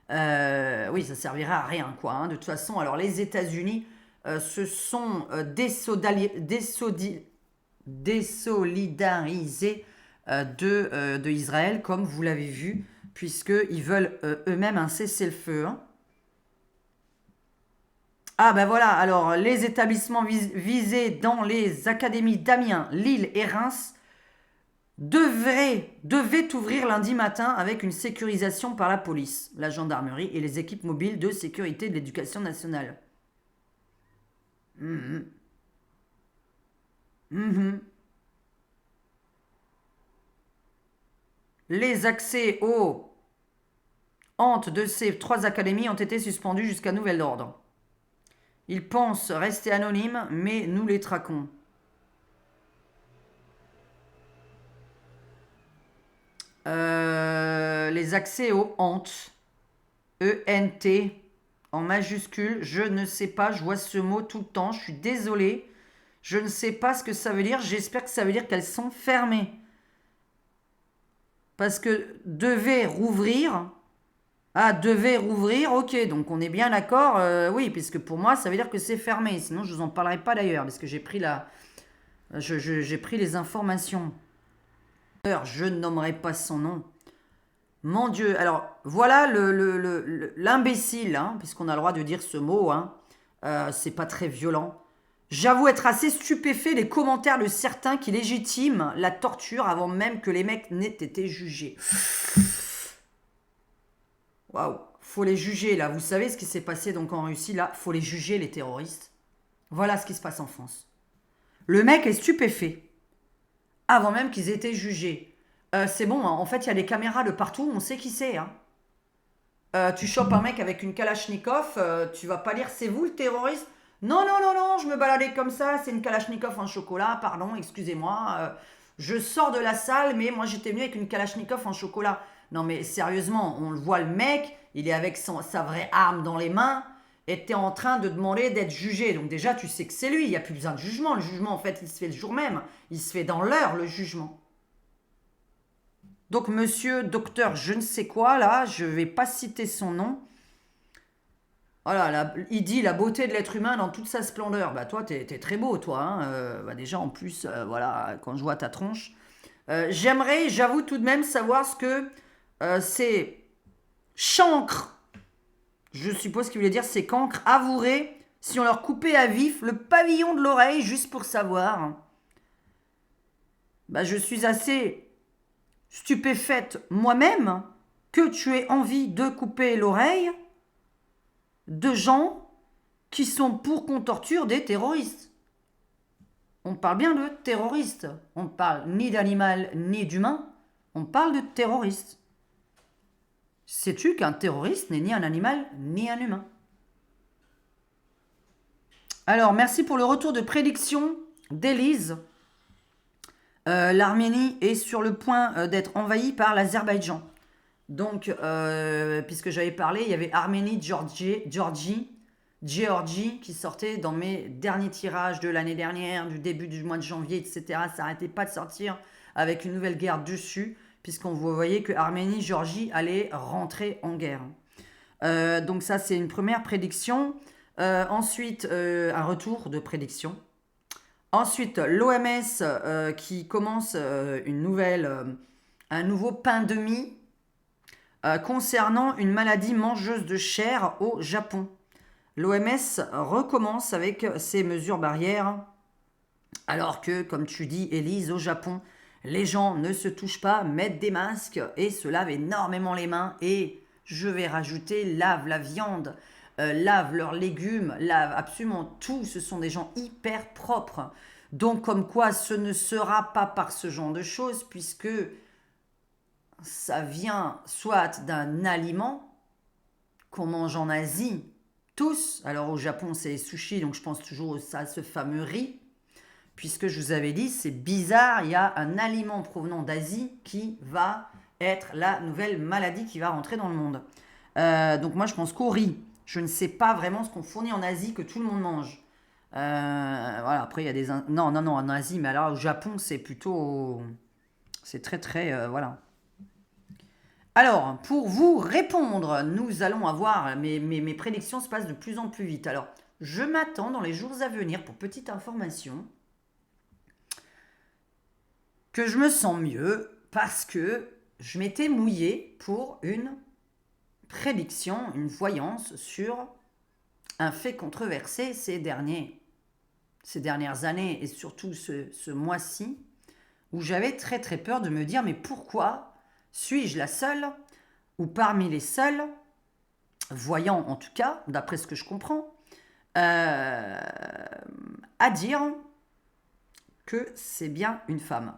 Oui, ça servira à rien, quoi, hein. De toute façon, alors les États-Unis se sont désolidarisés de Israël, comme vous l'avez vu, puisqu'ils veulent eux-mêmes un cessez-le-feu, hein. Ah ben voilà, alors les établissements visés dans les académies d'Amiens, Lille et Reims devaient ouvrir lundi matin avec une sécurisation par la police, la gendarmerie et les équipes mobiles de sécurité de l'éducation nationale. Mhm. Mhm. Les accès aux hantes de ces 3 académies ont été suspendus jusqu'à nouvel ordre. Ils pensent rester anonymes, mais nous les traquons. Les accès aux hantes, E-N-T, en majuscule, je ne sais pas, je vois ce mot tout le temps, je suis désolée, je ne sais pas ce que ça veut dire, j'espère que ça veut dire qu'elles sont fermées. Parce que devait rouvrir, ok, donc on est bien d'accord, oui, puisque pour moi ça veut dire que c'est fermé, sinon je vous en parlerai pas d'ailleurs, parce que j'ai pris j'ai pris les informations. Je ne nommerai pas son nom. Mon Dieu, alors voilà l'imbécile, hein, puisqu'on a le droit de dire ce mot, hein, c'est pas très violent. J'avoue être assez stupéfait des commentaires de certains qui légitiment la torture avant même que les mecs n'aient été jugés. Waouh, faut les juger là. Vous savez ce qui s'est passé donc en Russie là? Faut les juger les terroristes. Voilà ce qui se passe en France. Le mec est stupéfait avant même qu'ils aient été jugés. C'est bon, hein. En fait, il y a des caméras de partout, on sait qui c'est, hein. Tu chopes un mec avec une Kalachnikov, tu vas pas dire c'est vous le terroriste? Non, non, non, non, je me baladais comme ça, c'est une Kalachnikov en chocolat, pardon, excusez-moi. Je sors de la salle, mais moi j'étais venu avec une Kalachnikov en chocolat. Non, mais sérieusement, on le voit le mec, il est avec sa vraie arme dans les mains, et t'es en train de demander d'être jugé. Donc déjà, tu sais que c'est lui, il n'y a plus besoin de jugement. Le jugement, en fait, il se fait le jour même, il se fait dans l'heure, le jugement. Donc, monsieur, docteur, je ne sais quoi, là, je vais pas citer son nom. Voilà, il dit la beauté de l'être humain dans toute sa splendeur. Bah, toi, t'es très beau, toi, hein. Bah, déjà, en plus, voilà, quand je vois ta tronche. J'aimerais, j'avoue tout de même, savoir ce que c'est chancre. Je suppose qu'il voulait dire c'est cancre avouerait si on leur coupait à vif le pavillon de l'oreille, juste pour savoir. Bah, je suis assez stupéfaite moi-même que tu aies envie de couper l'oreille de gens qui sont pour qu'on torture des terroristes. On parle bien de terroristes. On ne parle ni d'animal ni d'humain. On parle de terroristes. Sais-tu qu'un terroriste n'est ni un animal ni un humain? Alors, merci pour le retour de prédiction d'Élise. L'Arménie est sur le point d'être envahie par l'Azerbaïdjan. Donc, puisque j'avais parlé, il y avait Arménie, Géorgie qui sortait dans mes derniers tirages de l'année dernière, du début du mois de janvier, etc. Ça n'arrêtait pas de sortir avec une nouvelle guerre dessus, puisqu'on voyait que Arménie, Géorgie allaient rentrer en guerre. Donc ça, c'est une première prédiction. Ensuite, un retour de prédiction. Ensuite, l'OMS qui commence un nouveau pain de mie concernant une maladie mangeuse de chair au Japon. L'OMS recommence avec ses mesures barrières, alors que, comme tu dis, Élise, au Japon, les gens ne se touchent pas, mettent des masques et se lavent énormément les mains. Et je vais rajouter, lavent la viande, lavent leurs légumes, lavent absolument tout. Ce sont des gens hyper propres. Donc, comme quoi, ce ne sera pas par ce genre de choses, puisque ça vient soit d'un aliment qu'on mange en Asie, tous. Alors au Japon, c'est les sushis, donc je pense toujours à ce fameux riz. Puisque je vous avais dit, c'est bizarre, il y a un aliment provenant d'Asie qui va être la nouvelle maladie qui va rentrer dans le monde. Donc moi, je pense qu'au riz. Je ne sais pas vraiment ce qu'on fournit en Asie que tout le monde mange. Voilà, après, il y a des... Non, non, non, en Asie, mais alors au Japon, c'est plutôt... C'est très, très... voilà. Alors, pour vous répondre, nous allons avoir... Mes prédictions se passent de plus en plus vite. Alors, je m'attends dans les jours à venir, pour petite information, que je me sens mieux parce que je m'étais mouillé pour une prédiction, une voyance sur un fait controversé ces dernières années et surtout ce mois-ci, où j'avais très très peur de me dire mais pourquoi suis-je la seule ou parmi les seuls voyants en tout cas, d'après ce que je comprends, à dire que c'est bien une femme.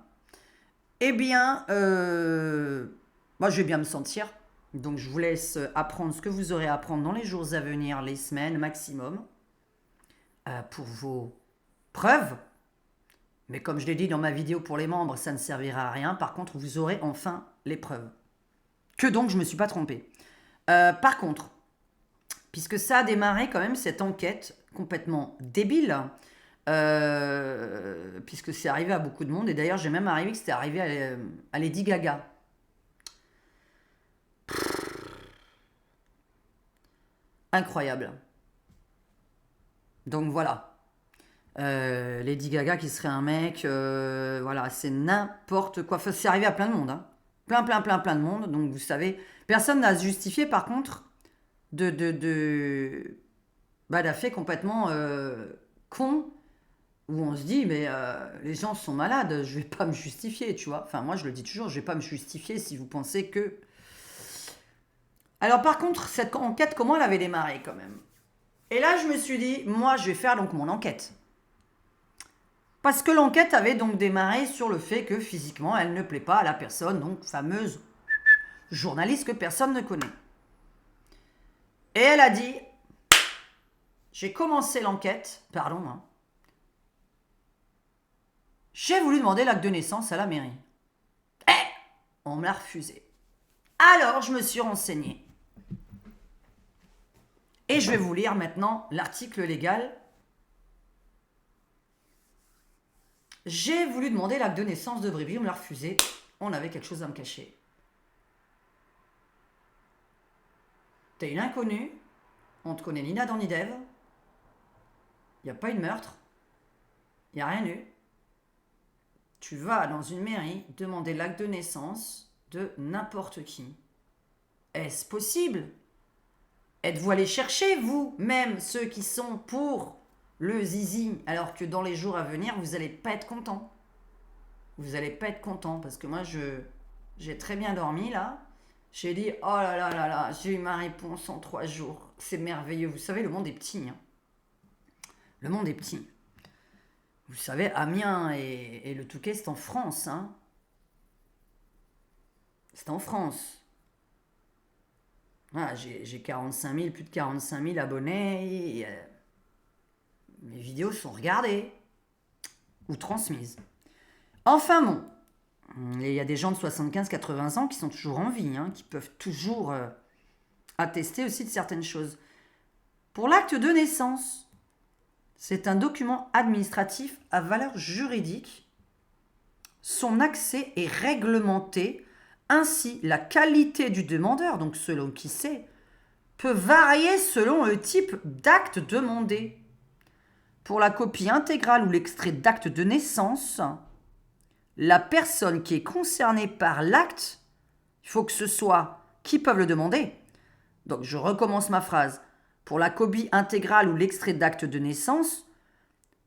Eh bien, moi je vais bien me sentir. Donc je vous laisse apprendre ce que vous aurez à apprendre dans les jours à venir, les semaines maximum, pour vos preuves. Mais comme je l'ai dit dans ma vidéo pour les membres, ça ne servira à rien. Par contre, vous aurez enfin les preuves. Que donc je ne me suis pas trompée. Par contre, puisque ça a démarré quand même cette enquête complètement débile, puisque c'est arrivé à beaucoup de monde, et d'ailleurs j'ai même arrivé que c'était arrivé à Lady Gaga. Incroyable. Donc voilà. Lady Gaga qui serait un mec, voilà, c'est n'importe quoi. Enfin, c'est arrivé à plein de monde, hein. Plein de monde. Donc vous savez, personne n'a à se justifier par contre d'un fait complètement con où on se dit mais les gens sont malades, je vais pas me justifier, tu vois. Enfin moi je le dis toujours, je vais pas me justifier si vous pensez que... Alors par contre, cette enquête, comment elle avait démarré quand même? Et là je me suis dit, moi je vais faire donc mon enquête. Parce que l'enquête avait donc démarré sur le fait que physiquement, elle ne plaît pas à la personne, donc fameuse journaliste que personne ne connaît. Et elle a dit, j'ai commencé l'enquête, pardon, hein, j'ai voulu demander l'acte de naissance à la mairie. On me l'a refusé. Alors, je me suis renseignée. Et je vais vous lire maintenant l'article légal. J'ai voulu demander l'acte de naissance de Bréby, on me l'a refusé. On avait quelque chose à me cacher. T'es une inconnue, on te connaît ni d'Adam ni d'Ève, il n'y a pas eu de meurtre, il n'y a rien eu. Tu vas dans une mairie demander l'acte de naissance de n'importe qui. Est-ce possible? Êtes-vous allé chercher, vous, même ceux qui sont pour le zizi, alors que dans les jours à venir, vous n'allez pas être content? Vous n'allez pas être content, parce que moi, j'ai très bien dormi, là. J'ai dit, oh là là là là, j'ai eu ma réponse en 3 jours. C'est merveilleux. Vous savez, le monde est petit. Hein. Le monde est petit. Vous savez, Amiens et le Touquet, c'est en France. Hein. C'est en France. Voilà, j'ai 45 000, plus de 45 000 abonnés. Mes vidéos sont regardées ou transmises. Enfin bon, il y a des gens de 75-80 ans qui sont toujours en vie, hein, qui peuvent toujours attester aussi de certaines choses. Pour l'acte de naissance, c'est un document administratif à valeur juridique. Son accès est réglementé. Ainsi, la qualité du demandeur, donc selon qui c'est, peut varier selon le type d'acte demandé. Pour la copie intégrale ou l'extrait d'acte de naissance, la personne qui est concernée par l'acte, il faut que ce soit qui peuvent le demander. Donc je recommence ma phrase. Pour la copie intégrale ou l'extrait d'acte de naissance,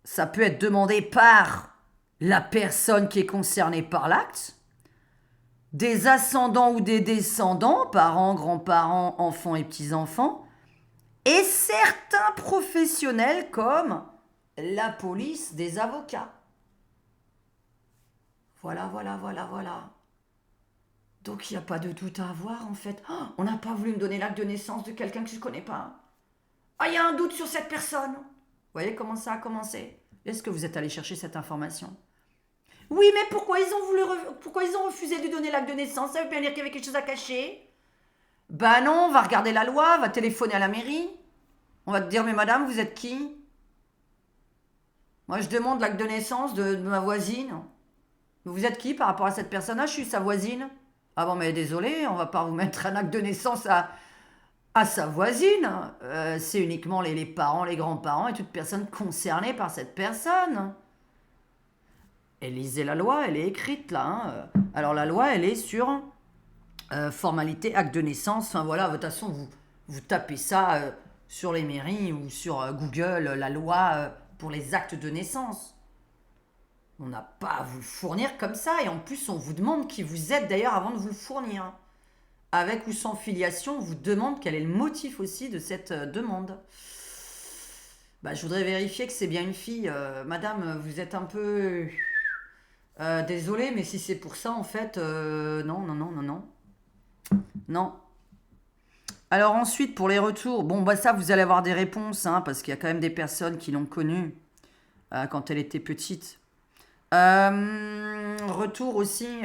ça peut être demandé par la personne qui est concernée par l'acte, des ascendants ou des descendants, parents, grands-parents, enfants et petits-enfants, et certains professionnels comme la police, des avocats. Voilà. Donc il n'y a pas de doute à avoir en fait. Oh, on n'a pas voulu me donner l'acte de naissance de quelqu'un que je ne connais pas. Ah, il y a un doute sur cette personne. Vous voyez comment ça a commencé? Est-ce que vous êtes allé chercher cette information? Oui, mais pourquoi ils ont refusé de lui donner l'acte de naissance? Ça veut bien dire qu'il y avait quelque chose à cacher? Ben non, on va regarder la loi, on va téléphoner à la mairie. On va te dire, mais madame, vous êtes qui? Moi, je demande l'acte de naissance de ma voisine. Vous êtes qui par rapport à cette personne-là? Je suis sa voisine. Ah bon, mais désolé, on va pas vous mettre un acte de naissance à sa voisine. C'est uniquement les parents, les grands-parents et toute personne concernée par cette personne. Et lisez la loi, elle est écrite là. Hein. Alors la loi, elle est sur formalité, acte de naissance. Enfin voilà, de toute façon, vous tapez ça sur les mairies ou sur Google, la loi pour les actes de naissance. On n'a pas à vous le fournir comme ça. Et en plus, on vous demande qui vous êtes d'ailleurs avant de vous le fournir. Avec ou sans filiation, on vous demande quel est le motif aussi de cette demande. Bah, je voudrais vérifier que c'est bien une fille. Madame, vous êtes un peu... désolée, mais si c'est pour ça, en fait... non. Non. Alors ensuite, pour les retours, bon, bah ça, vous allez avoir des réponses, hein, parce qu'il y a quand même des personnes qui l'ont connue quand elle était petite. Retour aussi,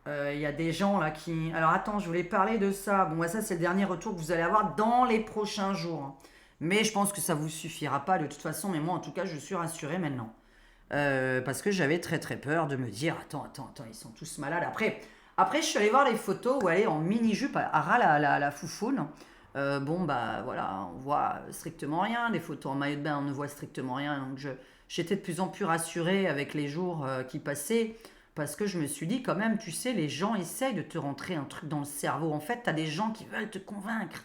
il y a des gens là qui... Alors attends, je voulais parler de ça. Bon, ça c'est le dernier retour que vous allez avoir dans les prochains jours. Mais je pense que ça vous suffira pas de toute façon. Mais moi en tout cas, je suis rassurée maintenant. Parce que j'avais très très peur de me dire, attends, ils sont tous malades. Après je suis allée voir les photos où elle est en mini-jupe à ras la foufoune. Bon bah voilà, on voit strictement rien. Les photos en maillot de bain, on ne voit strictement rien. Donc j'étais de plus en plus rassurée avec les jours qui passaient. Parce que je me suis dit quand même, tu sais, les gens essayent de te rentrer un truc dans le cerveau. En fait, tu as des gens qui veulent te convaincre.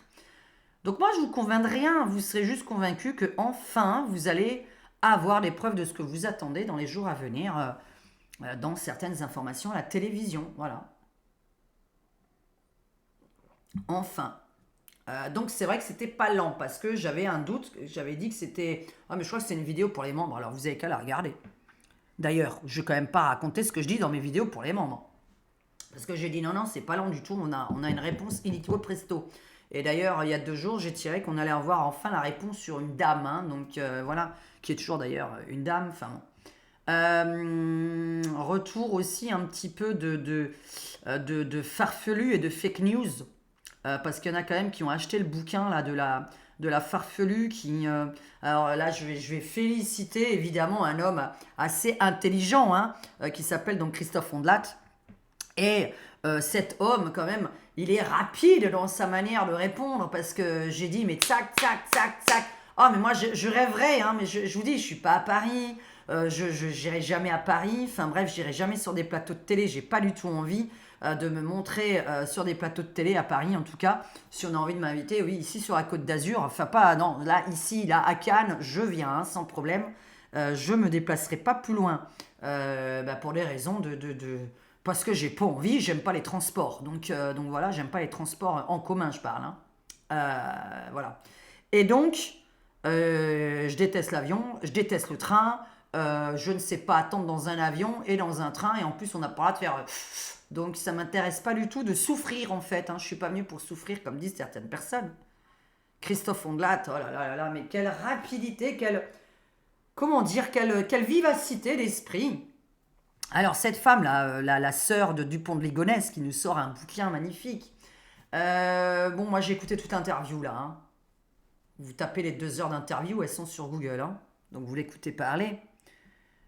Donc moi, je ne vous convainc rien. Vous serez juste convaincu que enfin, vous allez avoir des preuves de ce que vous attendez dans les jours à venir, dans certaines informations à la télévision. Voilà. Enfin. Donc c'est vrai que c'était pas lent parce que j'avais un doute, j'avais dit que c'était... Ah mais je crois que c'est une vidéo pour les membres, alors vous avez qu'à la regarder. D'ailleurs, je vais quand même pas raconter ce que je dis dans mes vidéos pour les membres. Parce que j'ai dit non, non, c'est pas lent du tout, on a une réponse illico presto. Et d'ailleurs, il y a 2 jours, j'ai tiré qu'on allait avoir enfin la réponse sur une dame, hein, donc voilà, qui est toujours d'ailleurs une dame, enfin bon. Retour aussi un petit peu de farfelu et de fake news. Parce qu'il y en a quand même qui ont acheté le bouquin là, de la farfelue qui... alors là, je vais féliciter évidemment un homme assez intelligent, hein, qui s'appelle donc Christophe Ondelat. Et cet homme, quand même, il est rapide dans sa manière de répondre parce que j'ai dit, mais tac, tac, tac, tac. Oh, mais moi, je rêverais, hein, mais je vous dis, je suis pas à Paris, je n'irai jamais à Paris, enfin bref, j'irai jamais sur des plateaux de télé, j'ai pas du tout envie de me montrer sur des plateaux de télé à Paris, en tout cas. Si on a envie de m'inviter, oui, ici sur la Côte d'Azur, enfin pas, non, là, ici, là, à Cannes, je viens, hein, sans problème. Je me déplacerai pas plus loin pour des raisons parce que j'ai pas envie, j'aime pas les transports. Donc voilà, j'aime pas les transports en commun, je parle, hein. Voilà. Et donc, je déteste l'avion, je déteste le train, je ne sais pas attendre dans un avion et dans un train, et en plus on n'a pas le droit de faire... Donc ça m'intéresse pas du tout de souffrir en fait, hein. Je suis pas venu pour souffrir comme disent certaines personnes. Christophe Ondelat, oh là là là là, mais quelle rapidité, comment dire, quelle vivacité d'esprit. Alors cette femme là, la sœur de Dupont de Ligonnès qui nous sort un bouquin magnifique. Bon, moi j'ai écouté toute l'interview là, hein. Vous tapez les 2 heures d'interview, elles sont sur Google, hein. Donc vous l'écoutez parler.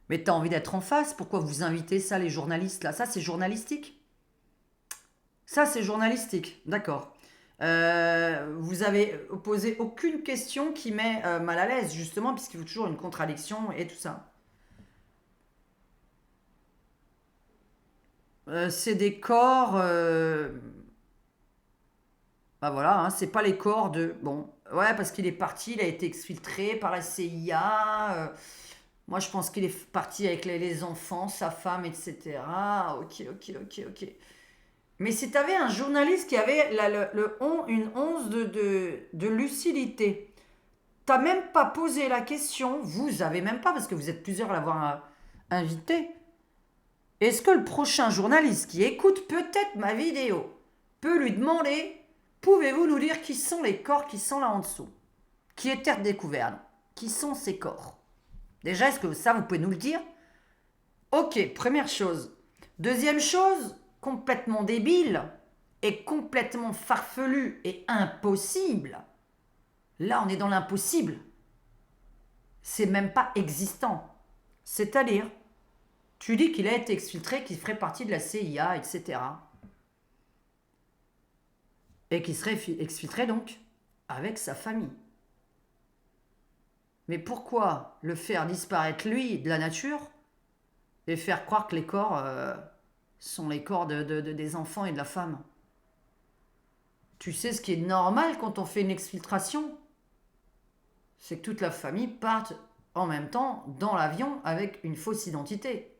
Mais t'as envie d'être en face, pourquoi vous invitez ça les journalistes là? Ça c'est journalistique? Ça c'est journalistique, d'accord. Vous avez posé aucune question qui met mal à l'aise, justement, puisqu'il faut toujours une contradiction et tout ça. C'est des corps... bah voilà, hein, c'est pas les corps de... Bon, ouais, parce qu'il est parti, il a été exfiltré par la CIA. Moi, je pense qu'il est parti avec les enfants, sa femme, etc. Ok, ok, ok, ok. Mais si t'avais un journaliste qui avait une once de lucidité, t'as même pas posé la question, vous avez même pas, parce que vous êtes plusieurs à l'avoir invité. Est-ce que le prochain journaliste qui écoute peut-être ma vidéo peut lui demander, pouvez-vous nous dire qui sont les corps qui sont là en dessous? Qui est terre découverte? Qui sont ces corps? Déjà, est-ce que ça, vous pouvez nous le dire? Ok, première chose. Deuxième chose, complètement débile et complètement farfelu et impossible. Là, on est dans l'impossible. C'est même pas existant. C'est-à-dire, tu dis qu'il a été exfiltré, qu'il ferait partie de la CIA, etc. Et qu'il serait exfiltré donc avec sa famille. Mais pourquoi le faire disparaître lui de la nature et faire croire que les corps sont les corps des enfants et de la femme? Tu sais ce qui est normal quand on fait une exfiltration? C'est que toute la famille parte en même temps dans l'avion avec une fausse identité.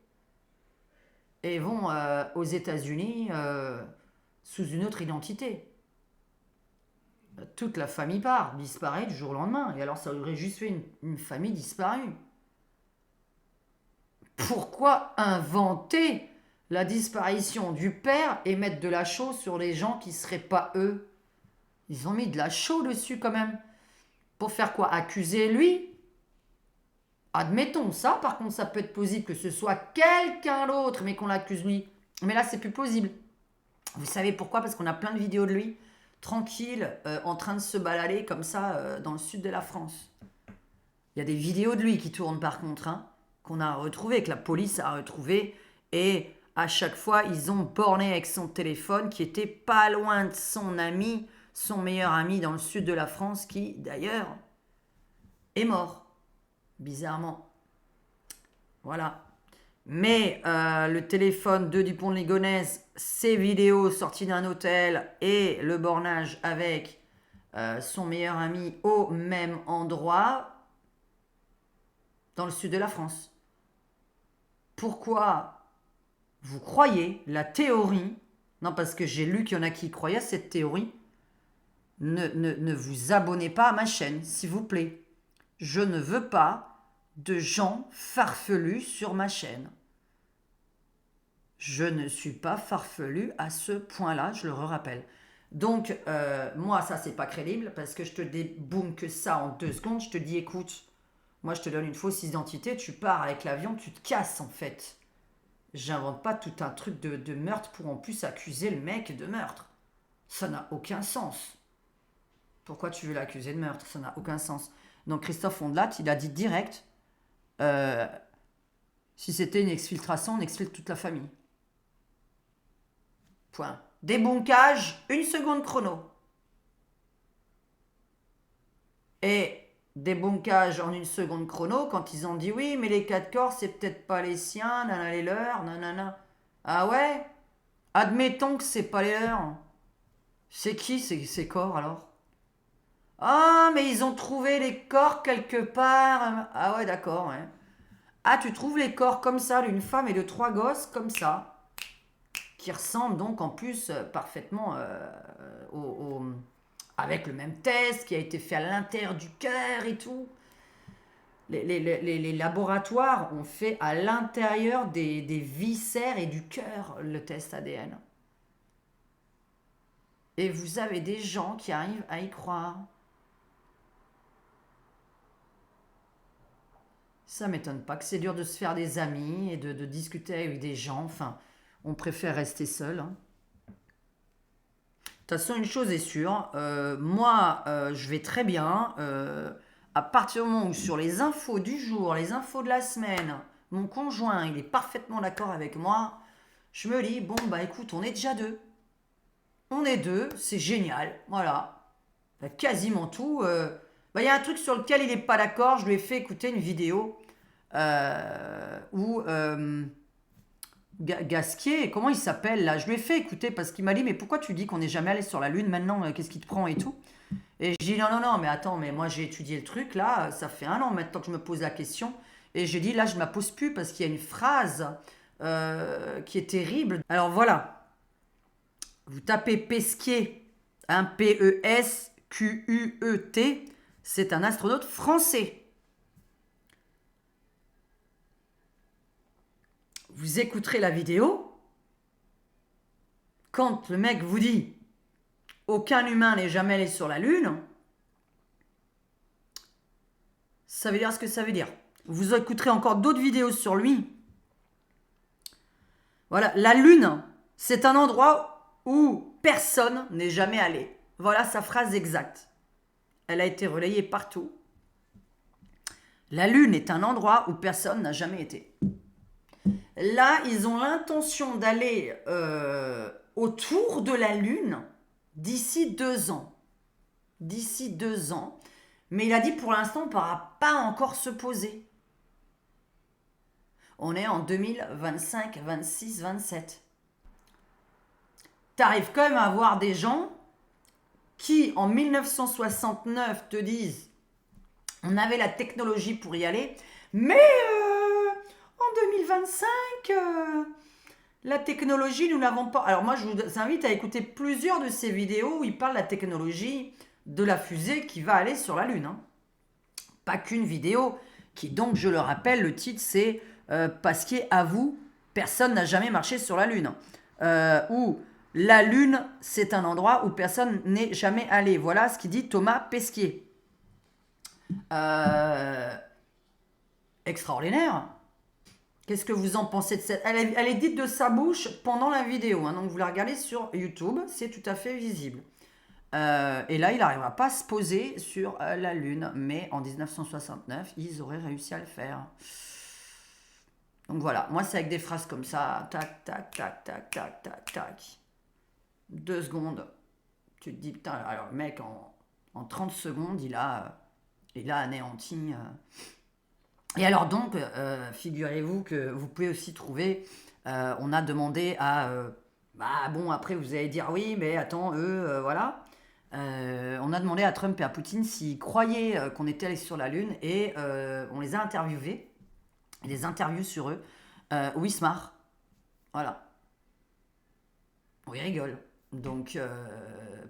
Et vont aux États-Unis sous une autre identité. Toute la famille part, disparaît du jour au lendemain. Et alors ça aurait juste fait une famille disparue. Pourquoi inventer la disparition du père et mettre de la chaux sur les gens qui ne seraient pas eux? Ils ont mis de la chaux dessus quand même. Pour faire quoi? Accuser lui? Admettons ça, par contre ça peut être plausible que ce soit quelqu'un d'autre mais qu'on l'accuse lui. Mais là c'est plus plausible. Vous savez pourquoi? Parce qu'on a plein de vidéos de lui, tranquille, en train de se balader comme ça dans le sud de la France. Il y a des vidéos de lui qui tournent par contre, hein, qu'on a retrouvées, que la police a retrouvées. Et à chaque fois, ils ont borné avec son téléphone qui était pas loin de son ami, son meilleur ami dans le sud de la France, qui d'ailleurs est mort, bizarrement. Voilà. Mais le téléphone de Dupont de Ligonnès, ses vidéos sorties d'un hôtel et le bornage avec son meilleur ami au même endroit dans le sud de la France. Pourquoi vous croyez la théorie? Non, parce que j'ai lu qu'il y en a qui croyaient à cette théorie ne vous abonnez pas à ma chaîne, s'il vous plaît. Je ne veux pas de gens farfelus sur ma chaîne. Je ne suis pas farfelu à ce point-là, je le rappelle. Donc, moi, ça, c'est pas crédible parce que je te déboum que ça en 2 secondes. Je te dis, écoute, moi, je te donne une fausse identité, tu pars avec l'avion, tu te casses en fait. J'invente pas tout un truc de meurtre pour en plus accuser le mec de meurtre. Ça n'a aucun sens. Pourquoi tu veux l'accuser de meurtre? Ça n'a aucun sens. Donc, Christophe Ondelat, il a dit direct, euh, si c'était une exfiltration, on exfiltre toute la famille. Point. Débunkage, 1 seconde chrono. Et débunkage en 1 seconde chrono quand ils ont dit oui, mais les 4 corps, c'est peut-être pas les siens, nanana les leurs, nanana. Ah ouais? Admettons que c'est pas les leurs. C'est qui ces corps alors? Ah, mais ils ont trouvé les corps quelque part. Ah ouais, d'accord, ouais. Ah, tu trouves les corps comme ça, d'une femme et de 3 gosses, comme ça, qui ressemblent donc en plus parfaitement avec le même test qui a été fait à l'intérieur du cœur et tout. Les laboratoires ont fait à l'intérieur des viscères et du cœur le test ADN. Et vous avez des gens qui arrivent à y croire. Ça m'étonne pas que c'est dur de se faire des amis et de discuter avec des gens. Enfin, on préfère rester seul. Hein. De toute façon, une chose est sûre, moi, je vais très bien. À partir du moment où sur les infos du jour, les infos de la semaine, mon conjoint, il est parfaitement d'accord avec moi, je me dis, bon, bah écoute, on est déjà deux. On est deux, c'est génial, voilà. Bah, quasiment tout. Bah, il y a un truc sur lequel il n'est pas d'accord, je lui ai fait écouter une vidéo où Gasquier, comment il s'appelle là? Je lui ai fait écouter parce qu'il m'a dit mais pourquoi tu dis qu'on n'est jamais allé sur la Lune maintenant? Qu'est-ce qui te prend et tout? Et j'ai dit non, non, non, mais attends, mais moi j'ai étudié le truc là, ça fait 1 an maintenant que je me pose la question. Et j'ai dit là je ne la pose plus parce qu'il y a une phrase qui est terrible. Alors voilà, vous tapez Pesquet, un Pesquet, c'est un astronaute français. Vous écouterez la vidéo, quand le mec vous dit aucun humain n'est jamais allé sur la Lune, ça veut dire ce que ça veut dire. Vous écouterez encore d'autres vidéos sur lui. Voilà, la Lune, c'est un endroit où personne n'est jamais allé. Voilà sa phrase exacte. Elle a été relayée partout. La Lune est un endroit où personne n'a jamais été. Là, ils ont l'intention d'aller autour de la Lune d'ici 2 ans. D'ici 2 ans. Mais il a dit pour l'instant, on ne pourra pas encore se poser. On est en 2025, 26, 27. T'arrives quand même à avoir des gens qui, en 1969, te disent on avait la technologie pour y aller, mais en 2025, la technologie, nous n'avons pas. Alors moi, je vous invite à écouter plusieurs de ces vidéos où il parle de la technologie de la fusée qui va aller sur la Lune. Hein. Pas qu'une vidéo qui, donc, je le rappelle, le titre c'est Pasquier avoue, personne n'a jamais marché sur la Lune. Ou la Lune, c'est un endroit où personne n'est jamais allé. Voilà ce qu'il dit Thomas Pesquet. Extraordinaire. Qu'est-ce que vous en pensez de cette... Elle est dite de sa bouche pendant la vidéo. Hein, donc vous la regardez sur YouTube, c'est tout à fait visible. Et là, il n'arrivera pas à se poser sur la Lune. Mais en 1969, ils auraient réussi à le faire. Donc voilà, moi c'est avec des phrases comme ça. Tac, tac, tac, tac, tac, tac, tac. 2 secondes. Tu te dis, putain, alors le mec, en 30 secondes, il a anéanti... Et alors donc, figurez-vous que vous pouvez aussi trouver, on a demandé à... bah bon, après vous allez dire, oui, mais attends, eux, voilà. On a demandé à Trump et à Poutine s'ils croyaient qu'on était allé sur la Lune et on les a interviewés, des interviews sur eux, où ils se marrent. Voilà. Où ils rigolent. Donc,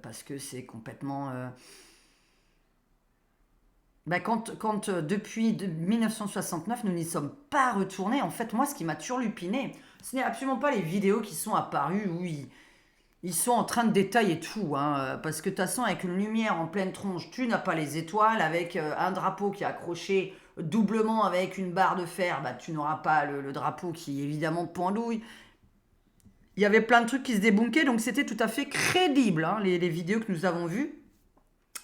parce que c'est complètement... depuis 1969, nous n'y sommes pas retournés, en fait, moi, ce qui m'a turlupiné, ce n'est absolument pas les vidéos qui sont apparues où ils sont en train de détailler tout, hein, parce que de toute façon, avec une lumière en pleine tronche, tu n'as pas les étoiles, avec un drapeau qui est accroché doublement avec une barre de fer, bah, tu n'auras pas le drapeau qui, évidemment, pendouille. Il y avait plein de trucs qui se débunkaient, donc c'était tout à fait crédible, hein, les vidéos que nous avons vues.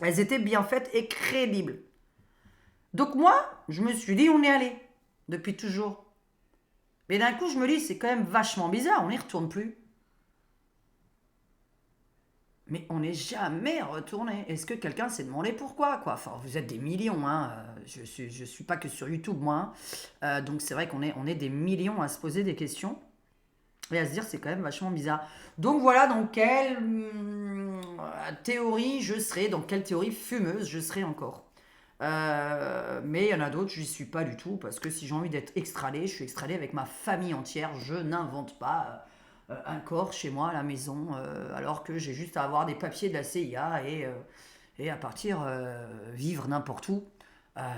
Elles étaient bien faites et crédibles. Donc moi, je me suis dit, on est allé, depuis toujours. Mais d'un coup, je me dis, c'est quand même vachement bizarre, on n'y retourne plus. Mais on n'est jamais retourné. Est-ce que quelqu'un s'est demandé pourquoi, quoi? Enfin, vous êtes des millions, hein. Je suis pas que sur YouTube, moi, hein. Donc c'est vrai qu'on est des millions à se poser des questions et à se dire c'est quand même vachement bizarre. Donc voilà dans quelle théorie je serai, dans quelle théorie fumeuse je serai encore. Mais il y en a d'autres, je n'y suis pas du tout, parce que si j'ai envie d'être extradé, je suis extradé avec ma famille entière, je n'invente pas un corps chez moi à la maison, alors que j'ai juste à avoir des papiers de la CIA et à partir vivre n'importe où.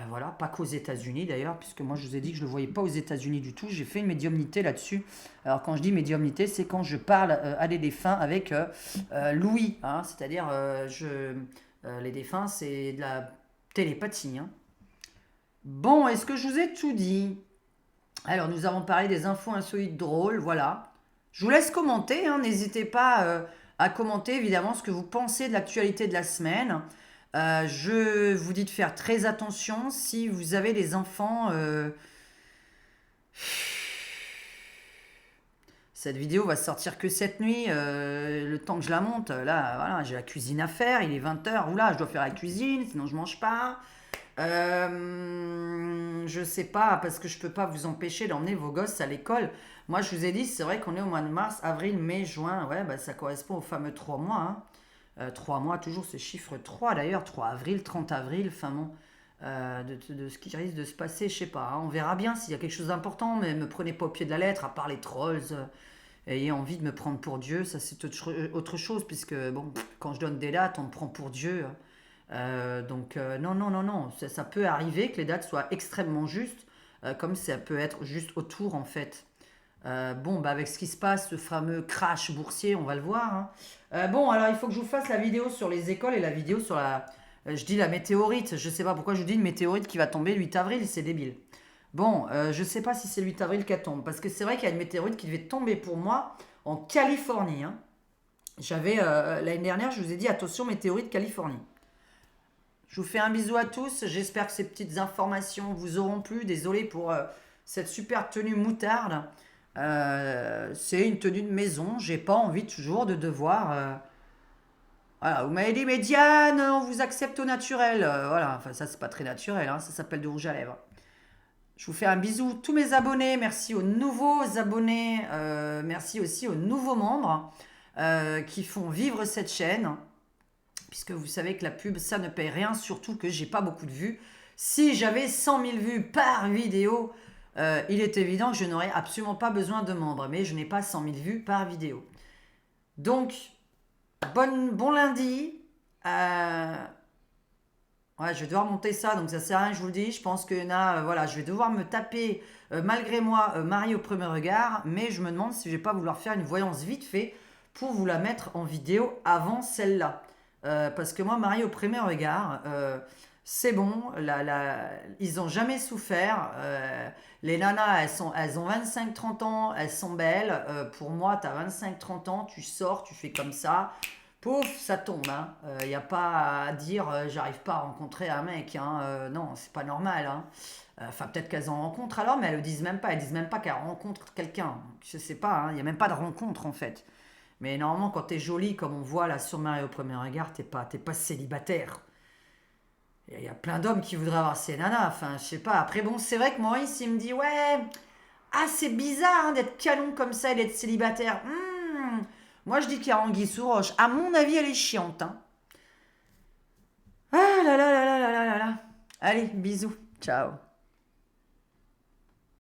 Voilà, pas qu'aux États-Unis d'ailleurs, puisque moi je vous ai dit que je ne le voyais pas aux États-Unis du tout. J'ai fait une médiumnité là-dessus. Alors quand je dis médiumnité, c'est quand je parle à des défunts avec Louis, hein, c'est-à-dire les défunts, c'est de la télépathie, hein. Bon, est-ce que je vous ai tout dit? Alors, nous avons parlé des infos insolites drôles, voilà. Je vous laisse commenter, hein, n'hésitez pas à commenter évidemment ce que vous pensez de l'actualité de la semaine. Je vous dis de faire très attention si vous avez des enfants. Cette vidéo va sortir que cette nuit, le temps que je la monte. Là, voilà, j'ai la cuisine à faire, il est 20h. Oula, je dois faire la cuisine, sinon je mange pas. Je sais pas, parce que je peux pas vous empêcher d'emmener vos gosses à l'école. Moi, je vous ai dit, c'est vrai qu'on est au mois de mars, avril, mai, juin. Ouais, bah, ça correspond aux fameux 3 mois, hein. 3 mois, toujours ce chiffre 3 d'ailleurs, 3 avril, 30 avril, enfin bon, de ce qui risque de se passer, je sais pas, hein. On verra bien s'il y a quelque chose d'important, mais me prenez pas au pied de la lettre, à part les trolls. Ayez envie de me prendre pour Dieu, ça c'est autre chose, puisque bon, quand je donne des dates, on me prend pour Dieu. Donc non, non, non, non, ça peut arriver que les dates soient extrêmement justes, comme ça peut être juste autour en fait. Bon, bah avec ce qui se passe, ce fameux crash boursier, on va le voir, hein. Bon, alors il faut que je vous fasse la vidéo sur les écoles et la vidéo sur la... je dis la météorite, je sais pas pourquoi je vous dis une météorite qui va tomber le 8 avril, c'est débile. Bon, je sais pas si c'est le 8 avril qu'elle tombe, parce que c'est vrai qu'il y a une météorite qui devait tomber pour moi en Californie, hein. J'avais, l'année dernière, je vous ai dit attention météorite Californie. Je vous fais un bisou à tous. J'espère que ces petites informations vous auront plu. Désolé pour cette super tenue moutarde. C'est une tenue de maison. J'ai pas envie toujours de devoir. Voilà, vous m'avez dit, mais Diane, on vous accepte au naturel. Voilà, enfin, ça, c'est pas très naturel, hein. Ça s'appelle du rouge à lèvres. Je vous fais un bisou, tous mes abonnés. Merci aux nouveaux abonnés. Merci aussi aux nouveaux membres qui font vivre cette chaîne, puisque vous savez que la pub, ça ne paye rien, surtout que j'ai pas beaucoup de vues. Si j'avais 100 000 vues par vidéo, il est évident que je n'aurais absolument pas besoin de membres, mais je n'ai pas 100 000 vues par vidéo. Donc, bon lundi. Ouais, je vais devoir monter ça, donc ça sert à rien, je vous le dis. Je pense que là, voilà, je vais devoir me taper, malgré moi, Marie au premier regard, mais je me demande si je vais pas vouloir faire une voyance vite fait pour vous la mettre en vidéo avant celle-là. Parce que moi, Marie au premier regard, c'est bon, ils ont jamais souffert. Les nanas, elles ont 25-30 ans, elles sont belles. Pour moi, tu as 25-30 ans, tu sors, tu fais comme ça. Pouf, ça tombe, hein. Y a pas à dire j'arrive pas à rencontrer un mec, hein. Non, c'est pas normal, hein. Enfin, peut-être qu'elles en rencontrent alors, mais elles le disent même pas. Elles disent même pas qu'elles rencontrent quelqu'un. Je sais pas, hein. Il y a même pas de rencontre en fait. Mais normalement, quand t'es jolie, comme on voit là sur Marie au premier regard, t'es pas célibataire. Il y a plein d'hommes qui voudraient avoir ces nanas. Enfin, je sais pas. Après, bon, c'est vrai que Maurice, il me dit, ouais, ah, c'est bizarre, hein, d'être canon comme ça et d'être célibataire. Moi, je dis qu'il y a Anguille sous roche. À mon avis, elle est chiante, hein. Ah là là là là là là là là. Allez, bisous. Ciao.